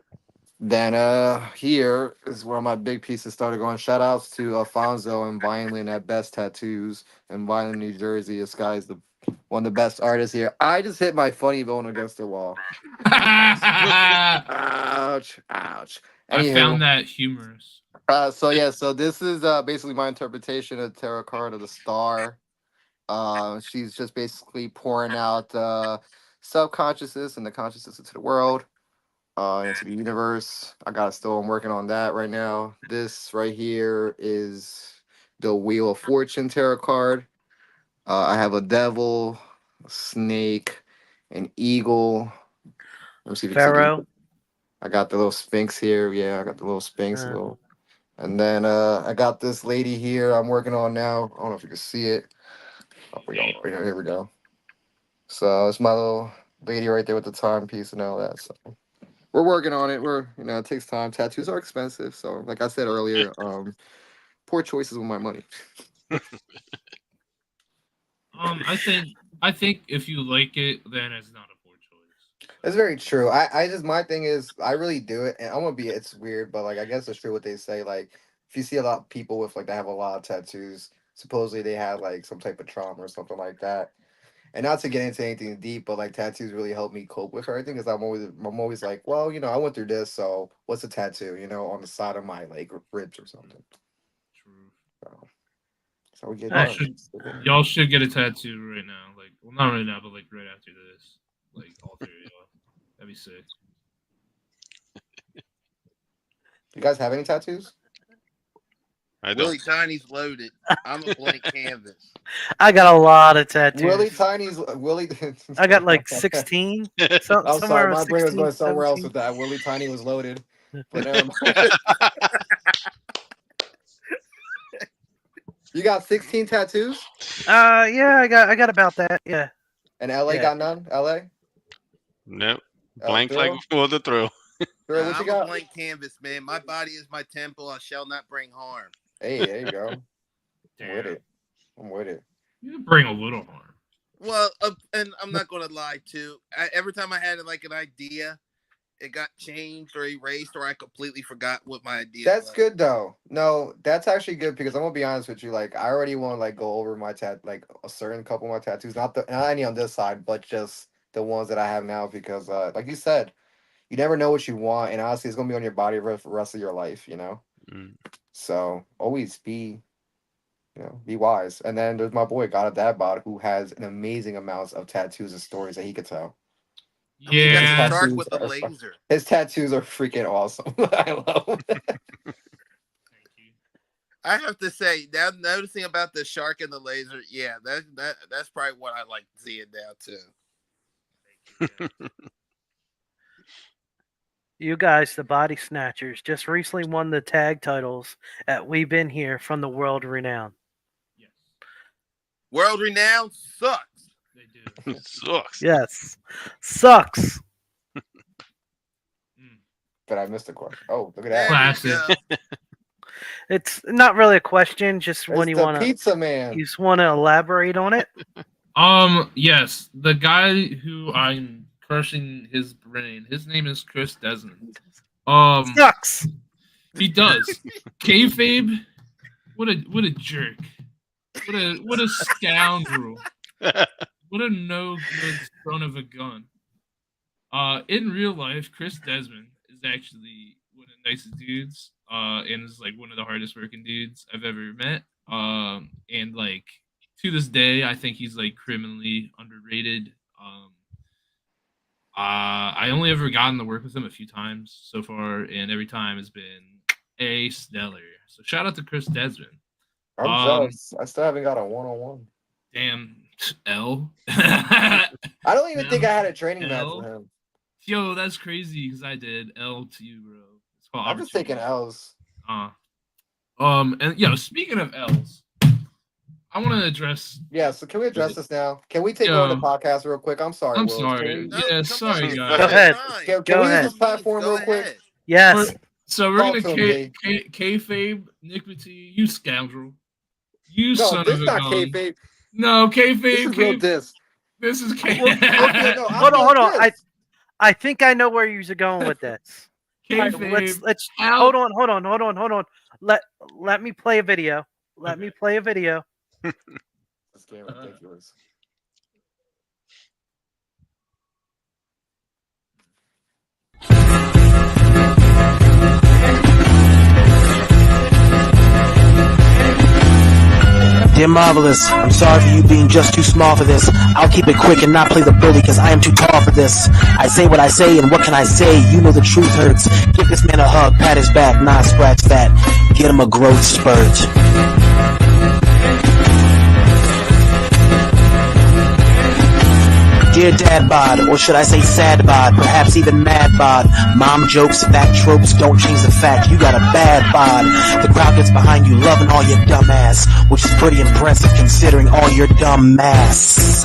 Then here is where my big pieces started going. Shout outs to Alfonso and Violin at Best Tattoos in Violin, New Jersey. This guy's one of the best artists here. I just hit my funny bone against the wall. Ouch, ouch. I Anywho, found that humorous. so this is basically my interpretation of the tarot card of the star. She's just basically pouring out subconsciousness and the consciousness into the world, into the universe. I'm working on that right now. This right here is the Wheel of Fortune tarot card. I have a devil, a snake, an eagle. Let me see if you can see the- Pharaoh. I got the little sphinx here. Yeah, I got the little sphinx. And then I got this lady here I'm working on now. I don't know if you can see it. Oh, here we go. So it's my little lady right there with the timepiece and all that. So we're working on it. It takes time. Tattoos are expensive. So like I said earlier, poor choices with my money. I think if you like it, then it's not a poor choice. That's very true. I just my thing is I really do it, and I'm gonna be. It's weird, but like I guess it's true what they say. Like if you see a lot of people with like they have a lot of tattoos, supposedly they had like some type of trauma or something like that. And not to get into anything deep, but like tattoos really help me cope with everything because I'm always like, well, I went through this, so what's a tattoo? On the side of my like ribs or something. True. So we get Y'all should get a tattoo right now. Like, well, not right now, but like right after this. Like all three of y'all. That'd be sick. You guys have any tattoos? I don't. Willie Tiny's loaded. I'm a blank canvas. I got a lot of tattoos. Willie. I got like 16. I'm somewhere sorry, around my brain was 16, going somewhere else 17. with that. Willie Tiny was loaded. But you got 16 tattoos? Yeah, I got about that. Yeah. And LA got none? LA? Nope. Blank like Thrill? for the thrill. Thrill, what you I'm got? a blank canvas, man. My body is my temple. I shall not bring harm. Hey, there you go. Damn. I'm with it. You bring a little harm. Well, and I'm not going to lie too. Every time I had like an idea, it got changed or erased, or I completely forgot what my idea That's was. good though. No, that's actually good because I'm gonna be honest with you. Like, I already want to like go over my like a certain couple of my tattoos, not any on this side, but just the ones that I have now because, like you said, you never know what you want, and honestly, it's gonna be on your body for the rest of your life. Mm. So always be wise. And then there's my boy God of Dadbot who has an amazing amounts of tattoos and stories that he could tell. I mean, you got Yeah. the shark with the laser. His tattoos are freaking awesome. I love them. Thank you. I have to say, now noticing about the shark and the laser, yeah, that's probably what I like seeing now too. You guys, the Body Snatchers, just recently won the tag titles at We Been Here from the World Renown. Yes. World renowned sucks. They do. It sucks. Yes. Sucks. But I missed the question. Oh, look at There that. you Classic. go. It's not really a question, just It's when you the want to pizza man. you just want to elaborate on it. Yes, the guy who I'm crushing his brain, his name is Chris Desmond. Sucks. He does. Kayfabe, what a jerk. What a scoundrel. What a no good son of a gun. In real life, Chris Desmond is actually one of the nicest dudes. And is like one of the hardest working dudes I've ever met. And like to this day, I think he's like criminally underrated. I only ever gotten to work with him a few times so far, and every time has been a stellar. So shout out to Chris Desmond. I'm jealous. I still haven't got a one-on-one. Damn, L. I don't even think I had a training match L. with him. Yo, that's crazy because I did L to you, bro. It's called I'm just taking L's. And speaking of L's, I want to address. Yeah, so can we address this now? Can we take over the podcast real quick? I'm sorry. I'm Will. sorry. No, Yeah, come sorry, on. guys. Go ahead. Can Go we ahead. use this platform Go real quick? ahead. Yes. So we're Talk gonna to him, kayfabe Nick Petit, you scoundrel, you No, son this of is a not gun. kayfabe. No, This kayfabe. is real diss. This is Okay, kayfabe. no, Hold on. diss. I think I know where you're going with this. All right, Kayfabe. let's Out. hold on. Let me play a video. Let me play a video. This game is ridiculous. Dear Marvelous, I'm sorry for you being just too small for this. I'll keep it quick and not play the bully cause I am too tall for this. I say what I say and what can I say? You know the truth hurts. Give this man a hug, pat his back, nah, scratch that. Get him a growth spurt. Dear Dad Bod, or should I say Sad Bod, perhaps even Mad Bod. Mom jokes, fat tropes don't change the fact you got a bad bod. The crowd gets behind you loving all your dumb ass, which is pretty impressive considering all your dumb mass.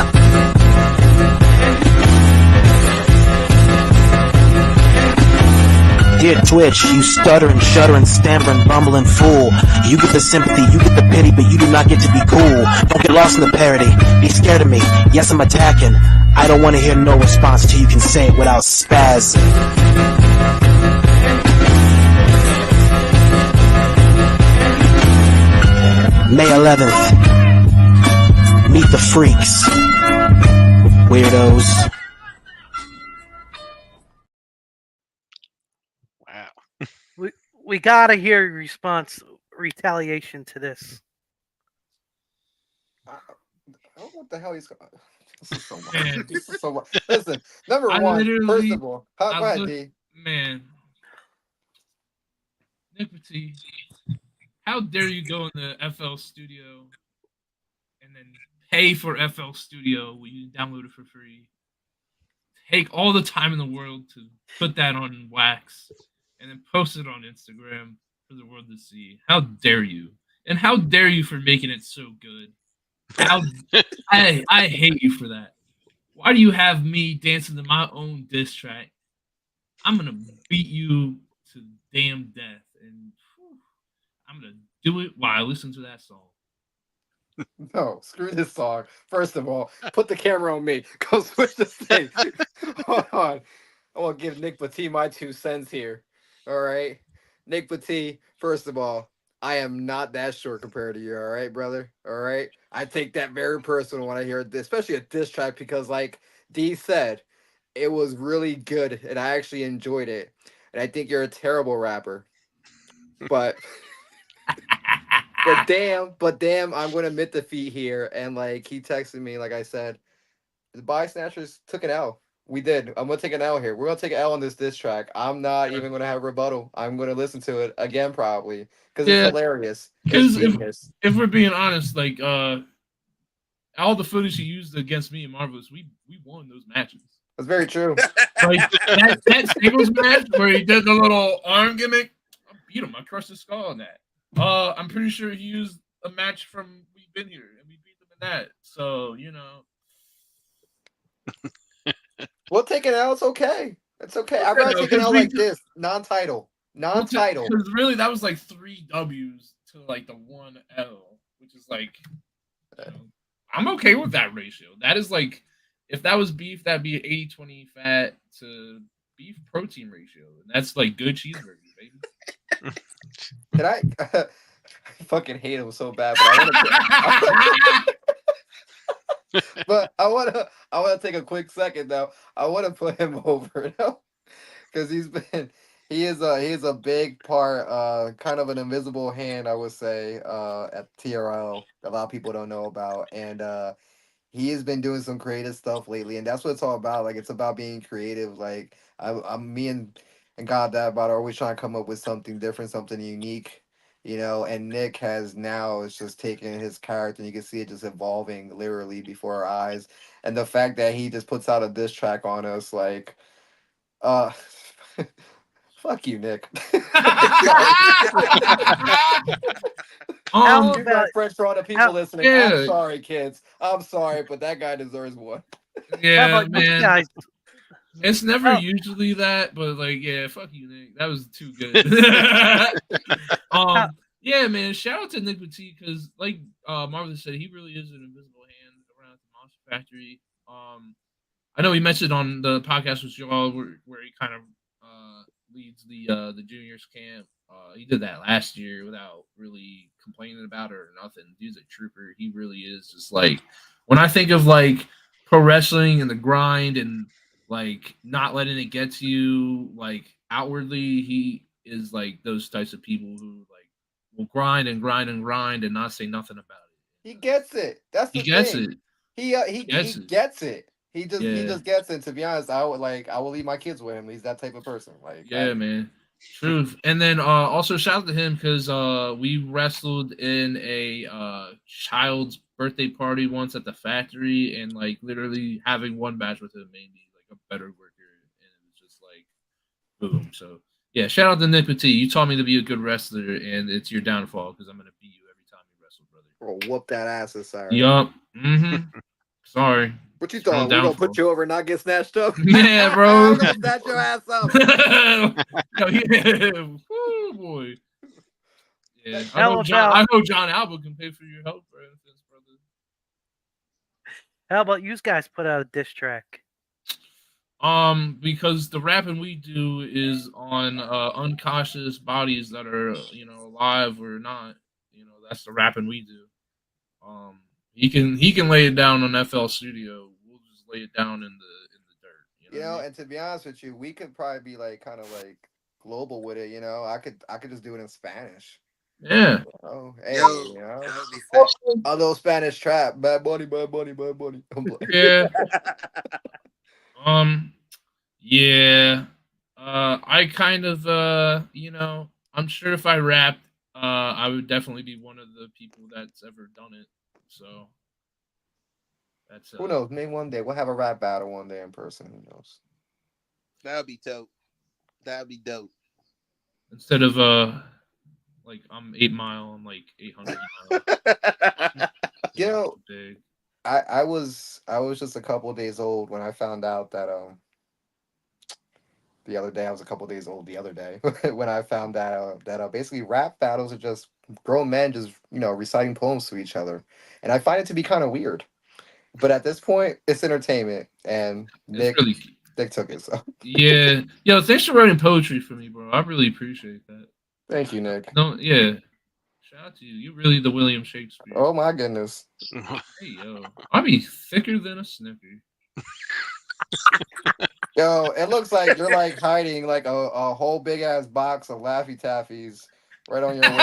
Dear Twitch, you stuttering, shuddering, stammering, bumbling fool. You get the sympathy, you get the pity, but you do not get to be cool. Don't get lost in the parody. Be scared of me. Yes, I'm attacking. I don't want to hear no response till you can say it without spazzing. May 11th. Meet the freaks. Weirdos. Wow. We gotta hear your response, retaliation to this. I don't know what the hell he's going. This is so much. Man. This is so much. Listen, number I one, literally- first of all, go ahead, D. Man, Nick Petit, how dare you go in the FL Studio and then pay for FL Studio when you download it for free? Take all the time in the world to put that on wax and then post it on Instagram for the world to see. How dare you? And how dare you for making it so good? How I hate you for that. Why do you have me dancing to my own diss track? I'm gonna beat you to damn death, and I'm gonna do it while I listen to that song. No, screw this song. First of all, put the camera on me. Go switch the thing. Hold on. I want to give Nick Petit my 2 cents here. All right. Nick Petit, first of all, I am not that short compared to you. All right, brother. All right. I take that very personal when I hear this, especially a diss track, because like D said, it was really good and I actually enjoyed it. And I think you're a terrible rapper. But but damn, I'm gonna admit defeat here. And like he texted me, like I said, the Body Snatchers took an L. We did. I'm gonna take an L here. We're gonna take an L on this diss track. I'm not even gonna have rebuttal. I'm gonna listen to it again probably because it's hilarious. Because It's genius. if we're being honest, like all the footage he used against me and Marvelous, we won those matches. That's very true. Like that singles match where he did the little arm gimmick, I beat him. I crushed his skull on that. I'm pretty sure he used a match from We've Been Here and we beat them in that. So, you know. We'll take an L. It's okay. It's okay. I'd rather take an L like this. Non-title. Non-title. Because really, that was like 3 W's to like the 1 L, which is like, you know, I'm okay with that ratio. That is like, if that was beef, that'd be an 80-20 fat to beef protein ratio. And that's like good cheeseburgers, baby. Can I fucking hate him so bad, but I want to take a quick second though. I want to put him over though, because he is a big part, kind of an invisible hand, I would say, at TRL. A lot of people don't know about, and he has been doing some creative stuff lately, and that's what it's all about. Like it's about being creative. Like I'm me and God that about are always trying to come up with something different, something unique. You know, and Nick has now is just taking his character, and you can see it just evolving literally before our eyes. And the fact that he just puts out a diss track on us, like, fuck you, Nick. How You got about French for all the people listening. yeah. I'm sorry, kids. I'm sorry, but that guy deserves one. how Yeah, about you man. guys? It's never Oh. usually that, but like, yeah, fuck you, Nick. That was too good. Yeah, man. Shout out to Nick Petit because, like Marvin said, he really is an invisible hand around the Monster Factory. I know he mentioned on the podcast with y'all where he kind of leads the juniors camp. He did that last year without really complaining about it or nothing. Dude's a trooper. He really is just like, when I think of like pro wrestling and the grind and like not letting it get to you, like outwardly, he is like those types of people who like will grind and grind and grind and not say nothing about it. He gets it. That's He the gets thing. it. He Gets it. gets it. He Yeah. just gets it. To be honest, I will leave my kids with him. He's that type of person. Like Yeah, man. Truth. And then also shout out to him because we wrestled in a child's birthday party once at the factory, and like literally having one match with him made me like a better worker, and it was just like boom. So yeah, shout out to Nick Petit. You taught me to be a good wrestler, and it's your downfall because I'm gonna beat you every time you wrestle, brother. Or whoop that ass inside. Yup. Mm-hmm. Sorry. What you It's my thought? We gonna downfall. put you over and not get snatched up? Yeah, bro. I'm gonna snatch your ass up. Yo, yeah. Woo, boy. Yeah. I Hell know John Alba can pay for your health benefits, brother. How about you guys put out a diss track? Because the rapping we do is on unconscious bodies that are alive or not. That's the rapping we do. He can lay it down on FL Studio. We'll just lay it down in the dirt. You know what I mean? And to be honest with you, we could probably be like kind of like global with it. I could just do it in Spanish. Yeah. Hey, That would be sick. a little Spanish trap, bad bunny, bad bunny, bad bunny. Yeah. Yeah. I kind of I'm sure if I rapped, I would definitely be one of the people that's ever done it. So that's Who knows? Maybe one day we'll have a rap battle one day in person. Who knows? That would be dope. That would be dope. Instead of like I'm 8 Mile, I'm like 800 miles. Big. I was just a couple of days old when I found out that the other day I was a couple of days old the other day when I found out that basically rap battles are just grown men just reciting poems to each other, and I find it to be kind of weird. But at this point, it's entertainment, and Nick took it. So yeah, yo, thanks for writing poetry for me, bro. I really appreciate that. Thank you, Nick. No, yeah. Shout out to you. You're really the William Shakespeare. Oh my goodness. Hey yo, I'll be thicker than a Snicker. Yo, it looks like you're like hiding like a whole big ass box of Laffy Taffies right on your waist.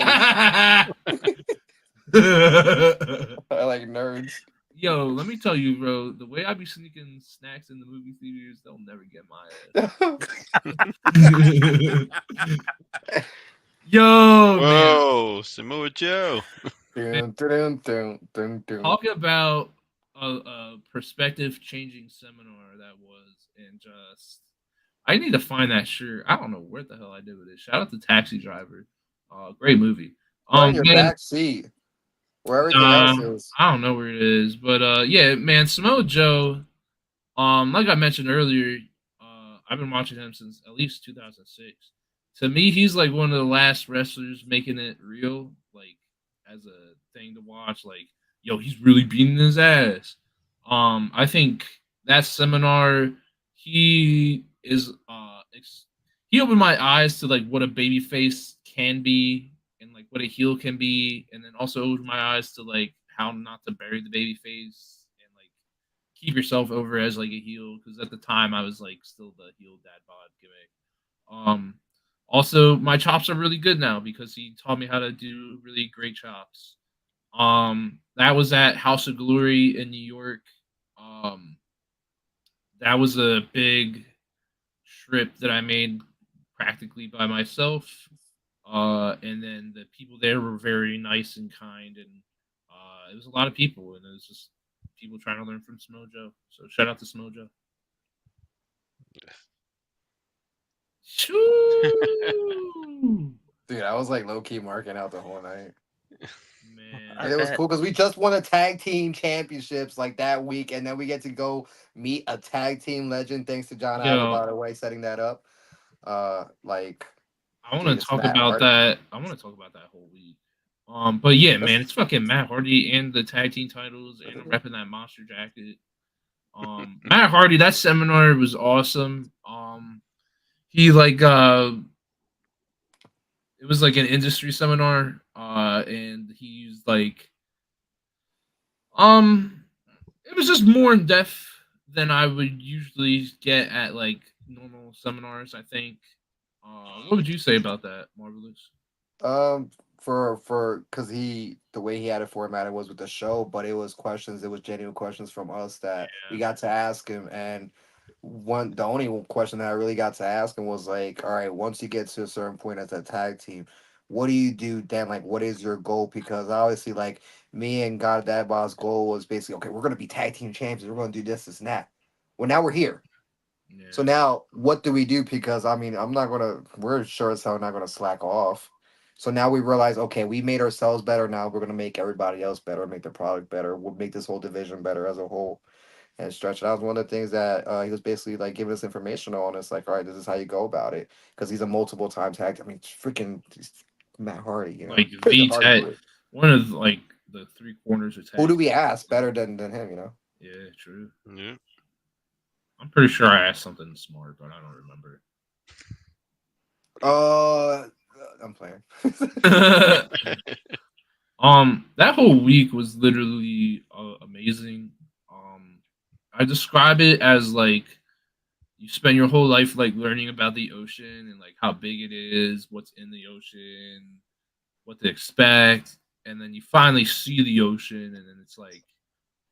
Like nerds. Yo, let me tell you, bro. The way I be sneaking snacks in the movie theaters, they'll never get my ass. Yo, whoa, Samoa Joe. Talk about a perspective changing seminar that was, and just I need to find that shirt. I don't know where the hell I did with it. Shout out to Taxi Driver. Great movie. In your back seat. Where everything else is. I don't know where it is, but yeah, man, Samoa Joe. Like I mentioned earlier, I've been watching him since at least 2006. To me, he's like one of the last wrestlers making it real, like as a thing to watch. Like, yo, he's really beating his ass. I think that seminar, he opened my eyes to like what a babyface can be and like what a heel can be, and then also opened my eyes to like how not to bury the babyface and like keep yourself over as like a heel, because at the time I was like still the heel dad bod gimmick. Also, my chops are really good now because he taught me how to do really great chops. That was at House of Glory in New York. That was a big trip that I made practically by myself. And then the people there were very nice and kind, and it was a lot of people, and it was just people trying to learn from Samoa Joe. So shout out to Samoa Joe. Dude, I was like low key marking out the whole night. Man, and it was cool because we just won a tag team championships like that week, and then we get to go meet a tag team legend. Thanks to John Allen, by the way, setting that up. Like I want to talk about that. I want to talk about that whole week. But yeah, man, it's fucking Matt Hardy and the tag team titles, and repping that monster jacket. Matt Hardy, that seminar was awesome. He like it was like an industry seminar, and he used like it was just more in depth than I would usually get at like normal seminars, I think. What would you say about that, Marvelous? because the way he had it formatted was with the show, but it was questions. It was genuine questions from us that we got to ask him, and the only question that I really got to ask him was like, all right, once you get to a certain point as a tag team, what do you do then? Like, what is your goal? Because obviously, like me and God Dad Bob's goal was basically, okay, we're gonna be tag team champions. We're gonna do this and that. Well, now we're here. Yeah. So now, what do we do? Because I mean, we're sure as hell not gonna slack off. So now we realize, okay, we made ourselves better. Now we're gonna make everybody else better, make the product better. We'll make this whole division better as a whole and stretch. That was one of the things that he was basically like giving us information on. It's like, all right, this is how you go about it. Because he's a multiple time tag. I mean, freaking Matt Hardy, you know, Like The the Hardy tag, Boys. one of like the 3 corners of tag. Who do we ask better than him? You know? Yeah, true. Yeah. I'm pretty sure I asked something smart, but I don't remember. I'm playing. That whole week was literally amazing. I describe it as like you spend your whole life like learning about the ocean and like how big it is, what's in the ocean, what to expect, and then you finally see the ocean, and then it's like,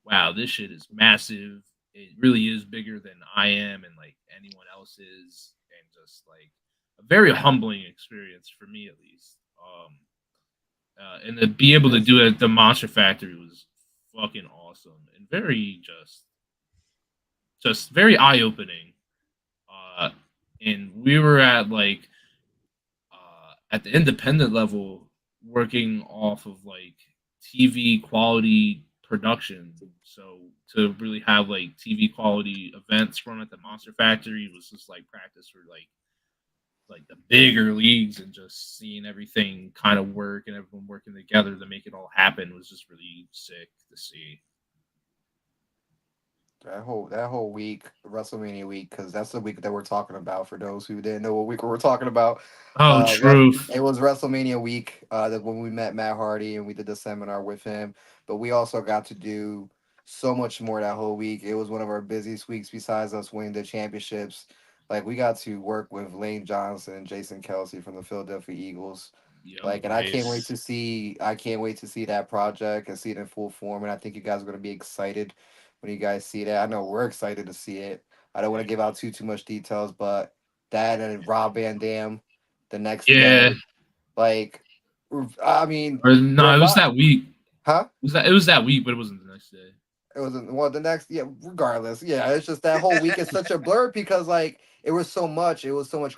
wow, this shit is massive. It really is bigger than I am and like anyone else is, and just like a very humbling experience for me at least. And to be able to do it at the Monster Factory was fucking awesome and very just very eye opening. And we were at like at the independent level working off of like TV quality production. So to really have like TV quality events run at the Monster Factory was just like practice for like the bigger leagues, and just seeing everything kind of work and everyone working together to make it all happen was just really sick to see. That whole week, WrestleMania week, because that's the week that we're talking about. For those who didn't know what week we were talking about, Oh, truth. it was WrestleMania week. That when we met Matt Hardy and we did the seminar with him. But we also got to do so much more that whole week. It was one of our busiest weeks besides us winning the championships. Like we got to work with Lane Johnson and Jason Kelsey from the Philadelphia Eagles. Yep, Like, and I can't wait Nice. to see that project and see it in full form. And I think you guys are going to be excited when you guys see that. I know we're excited to see it. I don't want to give out too much details, but that and Rob Van Dam the next Yeah. day, like, I mean, Or no, it was Revi- that week. huh? It was that week, but it wasn't the next day. It wasn't well the next, yeah, regardless. Yeah, it's just that whole week is such a blur because like it was so much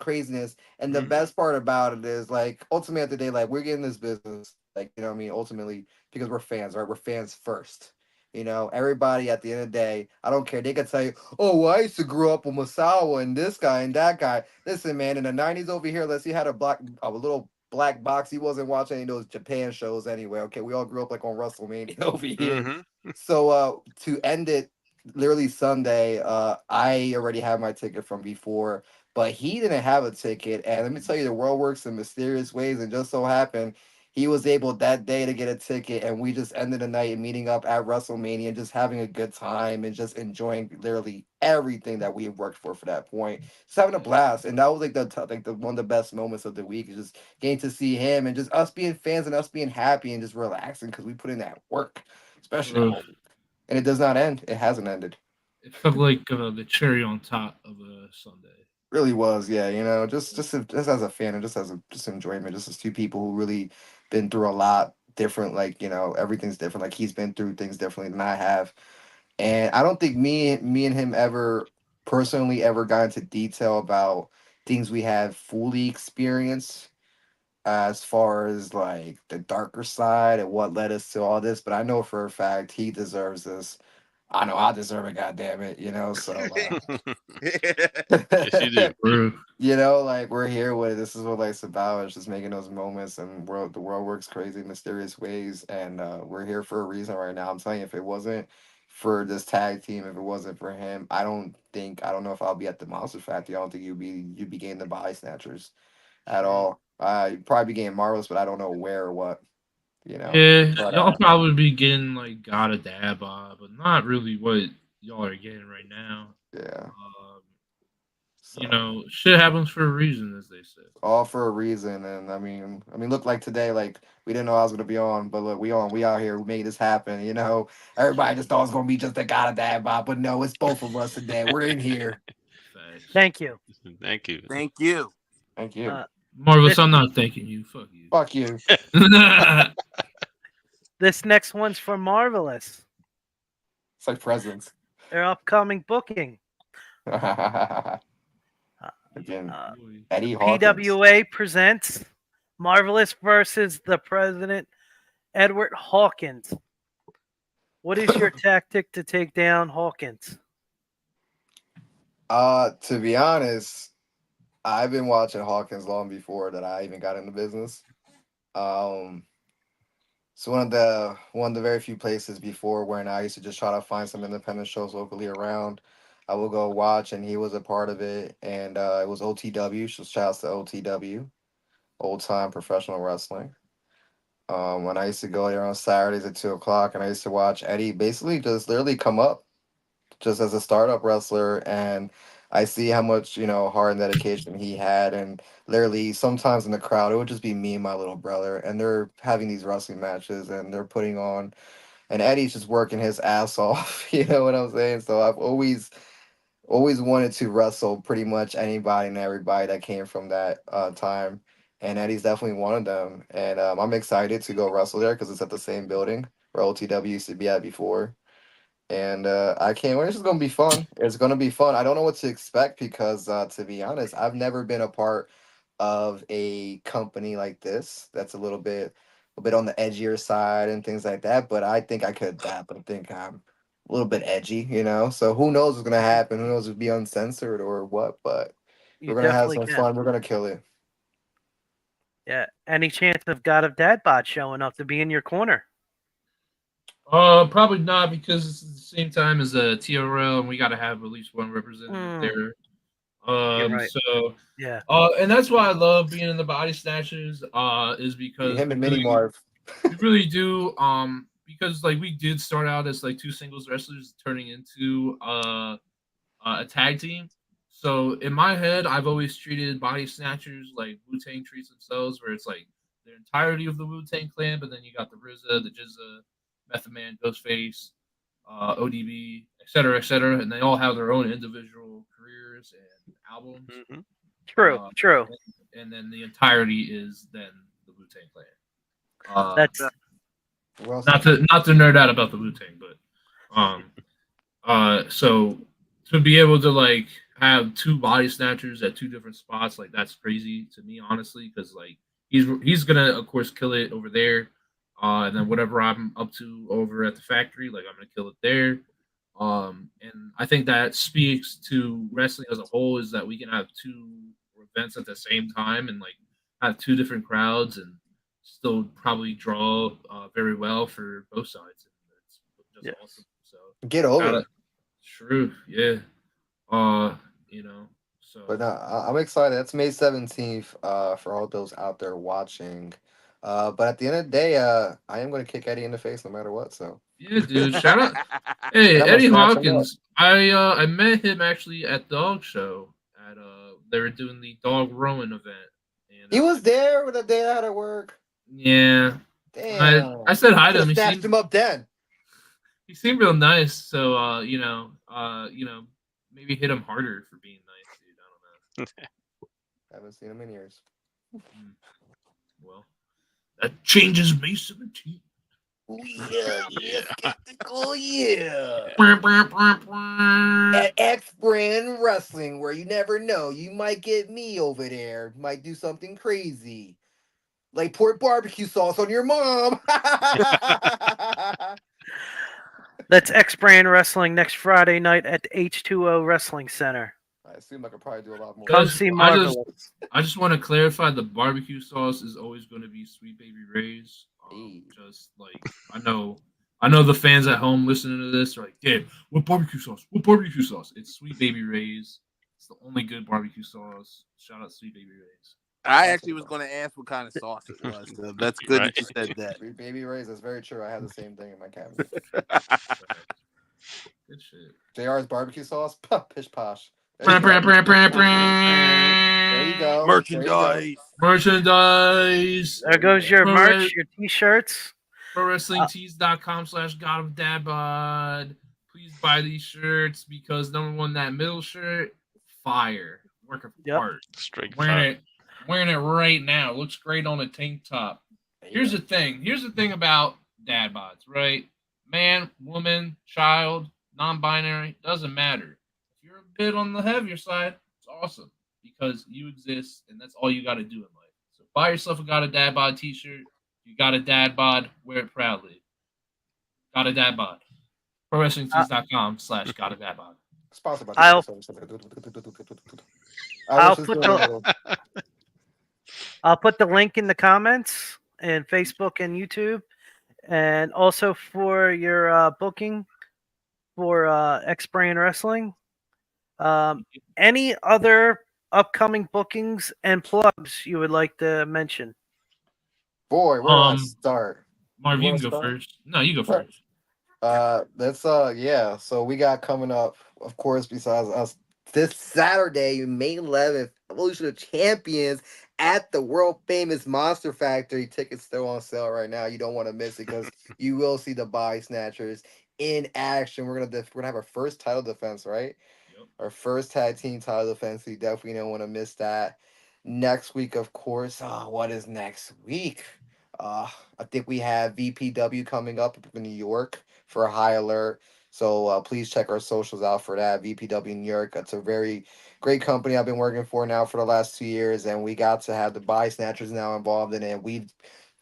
craziness. And the Mhm. best part about it is like ultimately at the day, like we're getting this business, like you know what I mean, ultimately because we're fans, right? We're fans first. You know, everybody at the end of the day, I don't care. They could tell you, oh, well, I used to grow up with Masawa and this guy and that guy. Listen, man, in the 90s over here, let's see, had a little black box. He wasn't watching any of those Japan shows anyway. Okay, we all grew up like on WrestleMania over here. Mhm. So to end it literally Sunday, I already had my ticket from before, but he didn't have a ticket. And let me tell you, the world works in mysterious ways. And just so happened, he was able that day to get a ticket, and we just ended the night meeting up at WrestleMania and just having a good time and just enjoying literally everything that we had worked for that point. Just having a blast, and that was like the one of the best moments of the week. Is just getting to see him and just us being fans and us being happy and just relaxing because we put in that work, especially that Ugh. whole week. And it does not end. It hasn't ended. It felt like the cherry on top of a Sunday. Really was, yeah. You know, just as a fan and just as just enjoyment, just as two people who really been through a lot different. Like you know, everything's different. Like he's been through things differently than I have, and I don't think me and him ever personally ever got into detail about things we have fully experienced as far as like the darker side and what led us to all this. But I know for a fact he deserves this. I know I deserve it, God damn it, you know. So Yes, you do. True. you know, like we're here with this is what life's about. It's just making those moments, and the world works crazy, mysterious ways, and we're here for a reason right now. I'm telling you, if it wasn't for this tag team, if it wasn't for him, I don't know if I'll be at the Monster Factory. I don't think you'd be getting the body snatchers at all. You'd probably be getting Marvelous, but I don't know where or what. You know, Yeah, but y'all probably be getting like God of Dad Bod, but not really what y'all are getting right now. yeah. You know, shit happens for a reason, as they say. all for a reason. And look, like today, like we didn't know I was gonna be on, but look, we on, we out here, we made this happen. You know, everybody just thought it was gonna be just a God of that Bob, but no, it's both of us today. We're in here. Facts. Thank you. Thank you. Thank you. Thank you. Marvelous, I'm not thanking you. Fuck you. Fuck you. This next one's for Marvelous. It's like presents. Their upcoming booking. Again, Eddie Hawkins. PWA presents Marvelous versus the President, Edward Hawkins. What is your tactic to take down Hawkins? To be honest, I've been watching Hawkins long before that I even got into business. It's one of the very few places before when I used to just try to find some independent shows locally around. I will go watch, and he was a part of it, and it was OTW. So shouts to OTW, Old Time Professional Wrestling. When I used to go there on Saturdays at 2:00, and I used to watch Eddie basically just literally come up just as a startup wrestler, and I see how much heart and dedication he had, and literally sometimes in the crowd it would just be me and my little brother, and they're having these wrestling matches, and they're putting on, and Eddie's just working his ass off. You know what I'm saying? So I've always wanted to wrestle pretty much anybody and everybody that came from that time, and Eddie's definitely one of them. And I'm excited to go wrestle there because it's at the same building where OTW used to be at before. And I can't wait. It's just gonna be fun. It's gonna be fun. I don't know what to expect because, to be honest, I've never been a part of a company like this. That's a bit on the edgier side and things like that. But I think I could adapt. I think I'm a little bit edgy. So who knows what's gonna happen? Who knows if it'll be uncensored or what? But You we're gonna have definitely some can. fun. We're gonna kill it. Yeah. Any chance of God of Dadbot showing up to be in your corner? Probably not because it's at the same time as a TRL, and we got to have at least one representative there. You're right. So Yeah. and that's why I love being in the Body Snatchers. Is because Him and Mini Marv. we really do. Because like we did start out as like two singles wrestlers turning into a tag team. So in my head, I've always treated Body Snatchers like Wu-Tang treats themselves, where it's like the entirety of the Wu-Tang clan, but then you got the RZA, the Jizza, Method Man, Ghostface, ODB, etc., and they all have their own individual careers and albums. Mm-hmm. True. And then the entirety is then the Wu-Tang clan. That's not to nerd out about the Wu-Tang, but so to be able to like have two Body Snatchers at two different spots, like that's crazy to me, honestly, because like he's gonna of course kill it over there. And then whatever I'm up to over at the factory, like I'm gonna kill it there. And I think that speaks to wrestling as a whole is that we can have two events at the same time and like have two different crowds and still probably draw very well for both sides. And it's just awesome. So get over it. True, yeah. So. But no, I'm excited. That's May 17th. For all those out there watching. But at the end of the day, I am going to kick Eddie in the face no matter what. So yeah, dude, shout out, hey Eddie Hawkins. I met him actually at Dog Show at they were doing the Dog Rowan event. And, he was there the day I had to work. Yeah, damn. I said hi to him. He snatched him up then. He seemed real nice. So maybe hit him harder for being nice, dude. I don't know. Haven't seen him in years. Well. That changes May 17th. Oh, yeah. Skeptical, yeah. At X Brand Wrestling, where you never know. You might get me over there. Might do something crazy. Like pour barbecue sauce on your mom. That's X Brand Wrestling next Friday night at the H2O Wrestling Center. I assume I could probably do a lot more. Come see Marvelous. I just want to clarify the barbecue sauce is always going to be Sweet Baby Ray's. Just like I know the fans at home listening to this are like, "Damn, what barbecue sauce? What barbecue sauce?" It's Sweet Baby Ray's. It's the only good barbecue sauce. Shout out Sweet Baby Ray's. I actually was going to ask what kind of sauce it was. So that's good that you said that. Sweet Baby Ray's. That's very true. I have the same thing in my cabinet. Good shit. JR's barbecue sauce, pish posh. There you go. There you go. Merchandise. Merchandise. There goes your Pro merch, Re- your t-shirts. ProWrestlingTees.com/GodofDadBod. Please buy these shirts because number one, that middle shirt, fire. Work of Yep. art. Straight Wearing it right now. Looks great on a tank top. Here's the thing. Here's the thing about dad bods, right? Man, woman, child, non-binary, doesn't matter. If you're a bit on the heavier side, it's awesome because you exist and that's all you got to do in life. So buy yourself a Got a Dad Bod t-shirt. You got a dad bod, wear it proudly. Got a dad bod. ProWrestlingTees.com/GotADadBod. Sponsored by I'll put the link in the comments and Facebook and YouTube, and also for your booking for X-Brand Wrestling. Any other upcoming bookings and plugs you would like to mention? Boy, where do I start? Marv, you wanna can go start? first. No, you go first. Let's yeah. So we got coming up, of course, besides us, this Saturday, May 11th, Evolution of Champions at the world famous Monster Factory. Tickets still on sale right now. You don't want to miss it because you will see the Body Snatchers in action. We're gonna have our first title defense, right? Yep. Our first tag team title defense. So you definitely don't want to miss that. Next week, of course. What is next week? I think we have VPW coming up in New York for a High Alert. So please check our socials out for that. VPW New York. It's a very great company I've been working for now for the last 2 years, and we got to have the Body Snatchers now involved in it. We've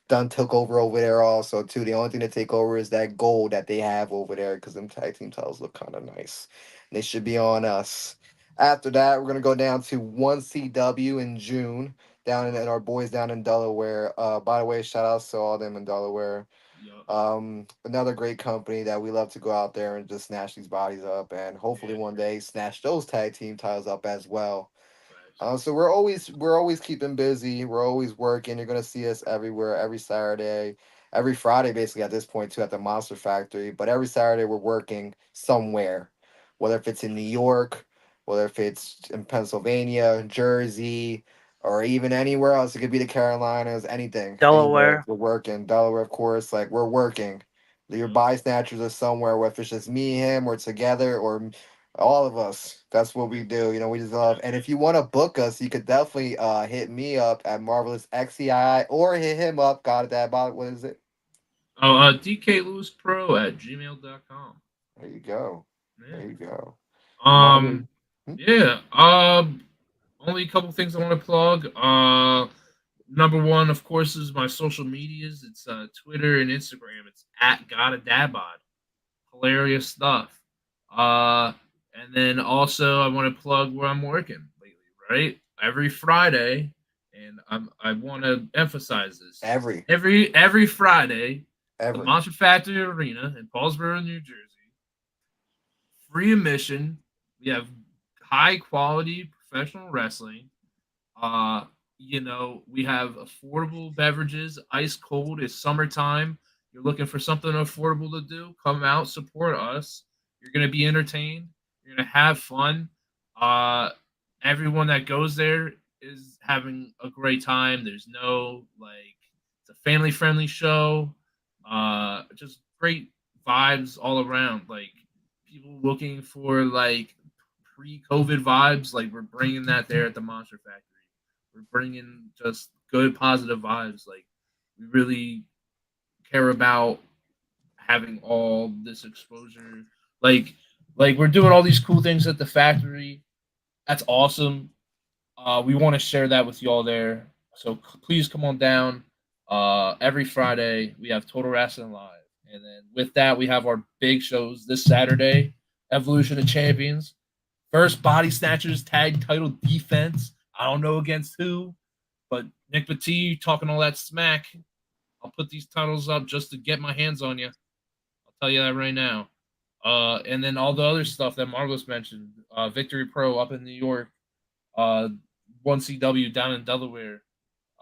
took over there also too. The only thing to take over is that gold that they have over there because them tag team titles look kind of nice. They should be on us. After that, we're gonna go down to 1CW in June down in our boys down in Delaware. By the way, shout outs to all them in Delaware. Yep. Another great company that we love to go out there and just snatch these bodies up and hopefully one day snatch those tag team titles up as well. So we're always keeping busy. We're always working. You're gonna see us everywhere, every Saturday, every Friday, basically at this point too, at the Monster Factory. But every Saturday we're working somewhere, whether if it's in New York, whether if it's in Pennsylvania, Jersey, or even anywhere else. It could be the Carolinas, anything. Delaware. Anywhere, we're working. Delaware, of course. Like we're working. Your Body Snatchers are somewhere, whether it's just me, him, or together, or all of us. That's what we do. We just love. And if you want to book us, you could definitely hit me up at Marvelous XCI or hit him up. Got that about what is it? DKLewisPro@gmail.com. There you go. Yeah. There you go. Yeah. Only a couple things I want to plug. Number one, of course, is my social medias. It's Twitter and Instagram. It's at GotADadBod. Hilarious stuff. And then also I want to plug where I'm working lately, right? Every Friday, and I want to emphasize this. Every Friday, the Monster Factory Arena in Paulsboro, New Jersey. Free admission. We have high quality professional wrestling. We have affordable beverages, ice cold. It's summertime. You're looking for something affordable to do, come out, support us. You're going to be entertained. You're going to have fun. Everyone that goes there is having a great time. There's no, it's a family-friendly show. Just great vibes all around. People looking for, pre-COVID vibes. We're bringing that there at the Monster Factory. We're bringing just good, positive vibes. We really care about having all this exposure. We're doing all these cool things at the factory. That's awesome. We want to share that with y'all there. So please come on down. Every Friday we have Total Wrestling Live. And then with that, we have our big shows this Saturday, Evolution of Champions. First Body Snatchers tag title defense. I don't know against who, but Nick Petit talking all that smack. I'll put these titles up just to get my hands on you. I'll tell you that right now. And then all the other stuff that Marvelous mentioned. Victory Pro up in New York. 1CW down in Delaware.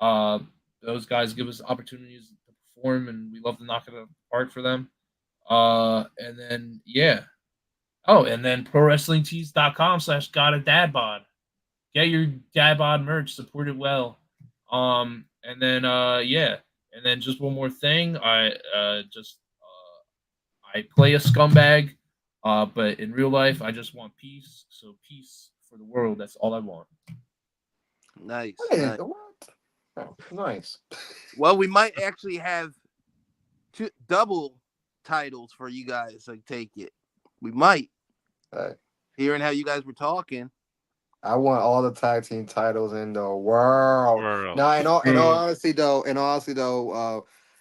Those guys give us opportunities to perform, and we love to knock it apart for them. And then, Oh, and then prowrestlingtees.com/GottaDadBod. Get your Dadbod merch, support it well. And then yeah, and then just one more thing. I play a scumbag, but in real life I just want peace. So peace for the world. That's all I want. Nice. Hey, nice. what? Oh, nice. Well, we might actually have double titles for you guys. I take it. We might. Hearing how you guys were talking. I want all the tag team titles in the world. Now, in all honesty though,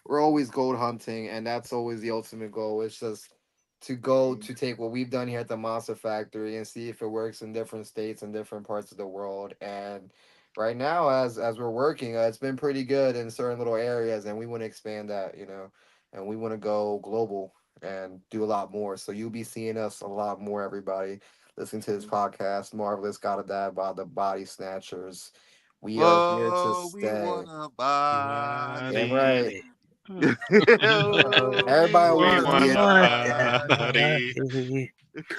we're always gold hunting, and that's always the ultimate goal. It's just to go to take what we've done here at the Monster Factory and see if it works in different states and different parts of the world. And right now, as we're working, it's been pretty good in certain little areas, and we want to expand that, and we want to go global and do a lot more. So you'll be seeing us a lot more, everybody. Listening to this podcast, Marvelous Got a Dad by the Body Snatchers. We are here to We stay. wanna buy. Damn right. Everybody Everybody wanna want to see buy.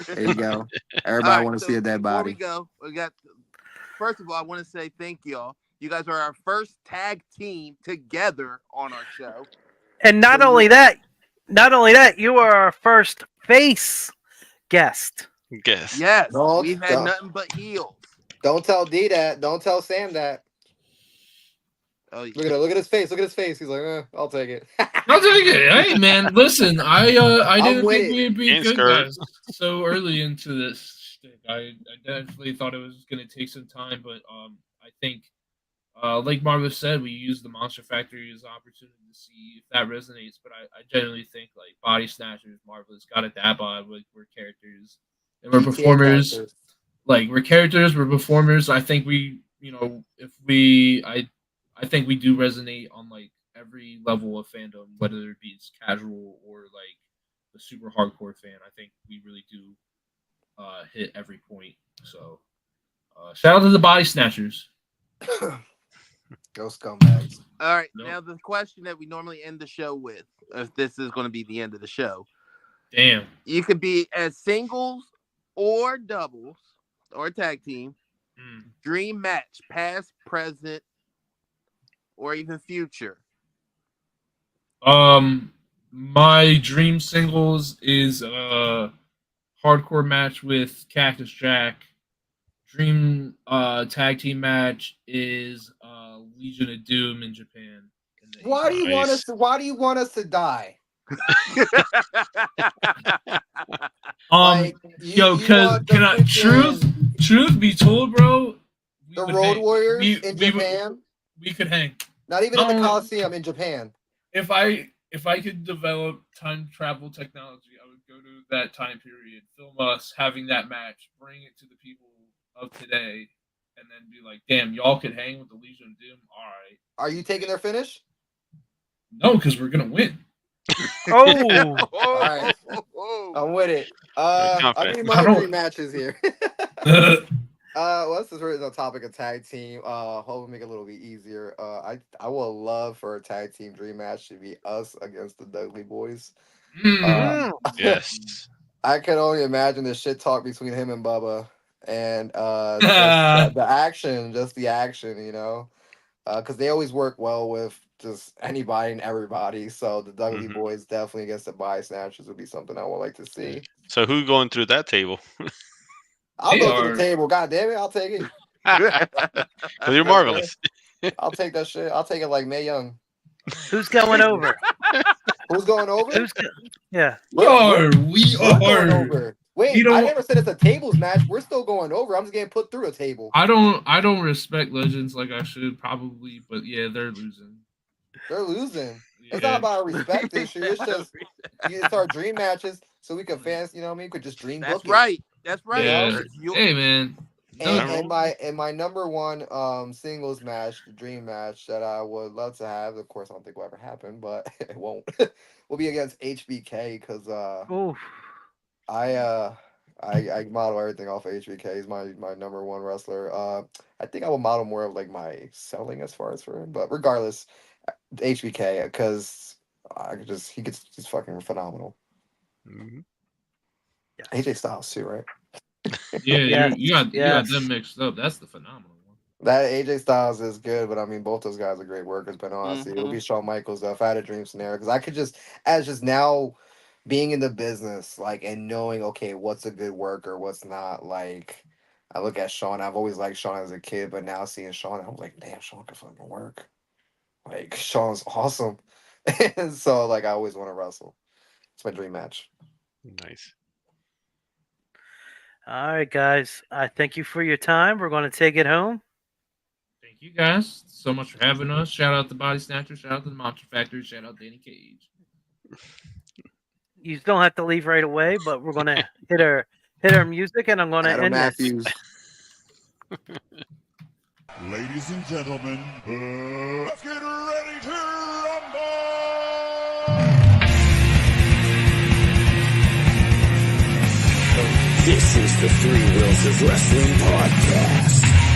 There you go. Everybody All want to so see a dead before body. we go, first of all, I want to say thank y'all. You guys are our first tag team together on our show. And not only that, you are our first face guest. Guess. Yes, we've had nothing but heels. Don't tell D that. Don't tell Sam that. Oh, yeah. Look at his face. Look at his face. He's like, I'll take it. I'll take it. Hey man, listen, I didn't think we'd be Ain't good scared. guys so early into this shtick. I definitely thought it was gonna take some time, but I think like Marvo said, we use the Monster Factory as an opportunity to see if that resonates. But I genuinely think like Body Snatchers, Marvelous Got a Dabod, we're characters and we're performers. Like we're characters, we're performers. I think I think we do resonate on like every level of fandom, whether it be it's casual or like the super hardcore fan. I think we really do hit every point. So shout out to the Body Snatchers. Go scumbags. All right. Nope. Now the question that we normally end the show with, if this is going to be the end of the show. Damn. You could be as singles or doubles or tag team. Dream match, past, present, or even future. My dream singles is a hardcore match with Cactus Jack. Dream tag team match is Legion of Doom in Japan. Why do you want us to die? Truth be told, bro, the Road Warriors in Japan. We could hang. Not even in the Coliseum in Japan. If I could develop time travel technology, I would go to that time period, film us having that match, bring it to the people of today, and then be like, damn, y'all could hang with the Legion of Doom. All right. Are you taking their finish? No, because we're gonna win. All right. I'm with it. I need my 3 matches here. Well, since we're on the topic of tag team, hope we make it a little bit easier. I would love for a tag team dream match to be us against the Dudley Boys. Yes. I can only imagine the shit talk between him and Bubba, and the action, because they always work well with just anybody and everybody. So the Dudley Boys definitely against the Body Snatchers would be something I would like to see. So who going through that table? I'll go to the table. God damn it, I'll take it. Because you're marvelous. I'll take that shit. I'll take it like Mae Young. Who's going over? Who's going over? Yeah. We are. Going over. Wait, I never said it's a tables match. We're still going over. I'm just getting put through a table. I don't respect Legends like I should probably, but yeah, they're losing. They're losing. It's not about a respect issue. It's just it's our dream matches, so we could fans. You know what I mean? Could just dream. That's right. That's right. Yeah. Hey man. And my number one singles match, the dream match that I would love to have. Of course, I don't think will ever happen, but it won't. Will be against HBK because I model everything off of HBK. He's my number one wrestler. I think I will model more of like my selling as far as for him, but regardless, HBK because he's fucking phenomenal. AJ Styles too, right? Yeah, Yes, you got yes. them mixed up. That's the phenomenal one. That AJ Styles is good, but I mean, both those guys are great workers. But honestly, it would be Shawn Michaels though. If I had a dream scenario, because I could just now being in the business, like, and knowing, okay, what's a good worker, what's not. Like, I look at Shawn. I've always liked Shawn as a kid, but now seeing Shawn, I'm like, damn, Shawn can fucking work. Like, Shawn's awesome, and so like, I always want to wrestle. It's my dream match. Nice. All right, guys. I thank you for your time. We're going to take it home. Thank you guys so much for having us. Shout out to Body Snatcher. Shout out to the Monster Factory. Shout out Danny Cage. You don't have to leave right away, but we're going to hit our music, and I'm going to Adam end Matthews. this. Ladies and gentlemen, let's get ready to rumble! This is the Three Wheels of Wrestling podcast.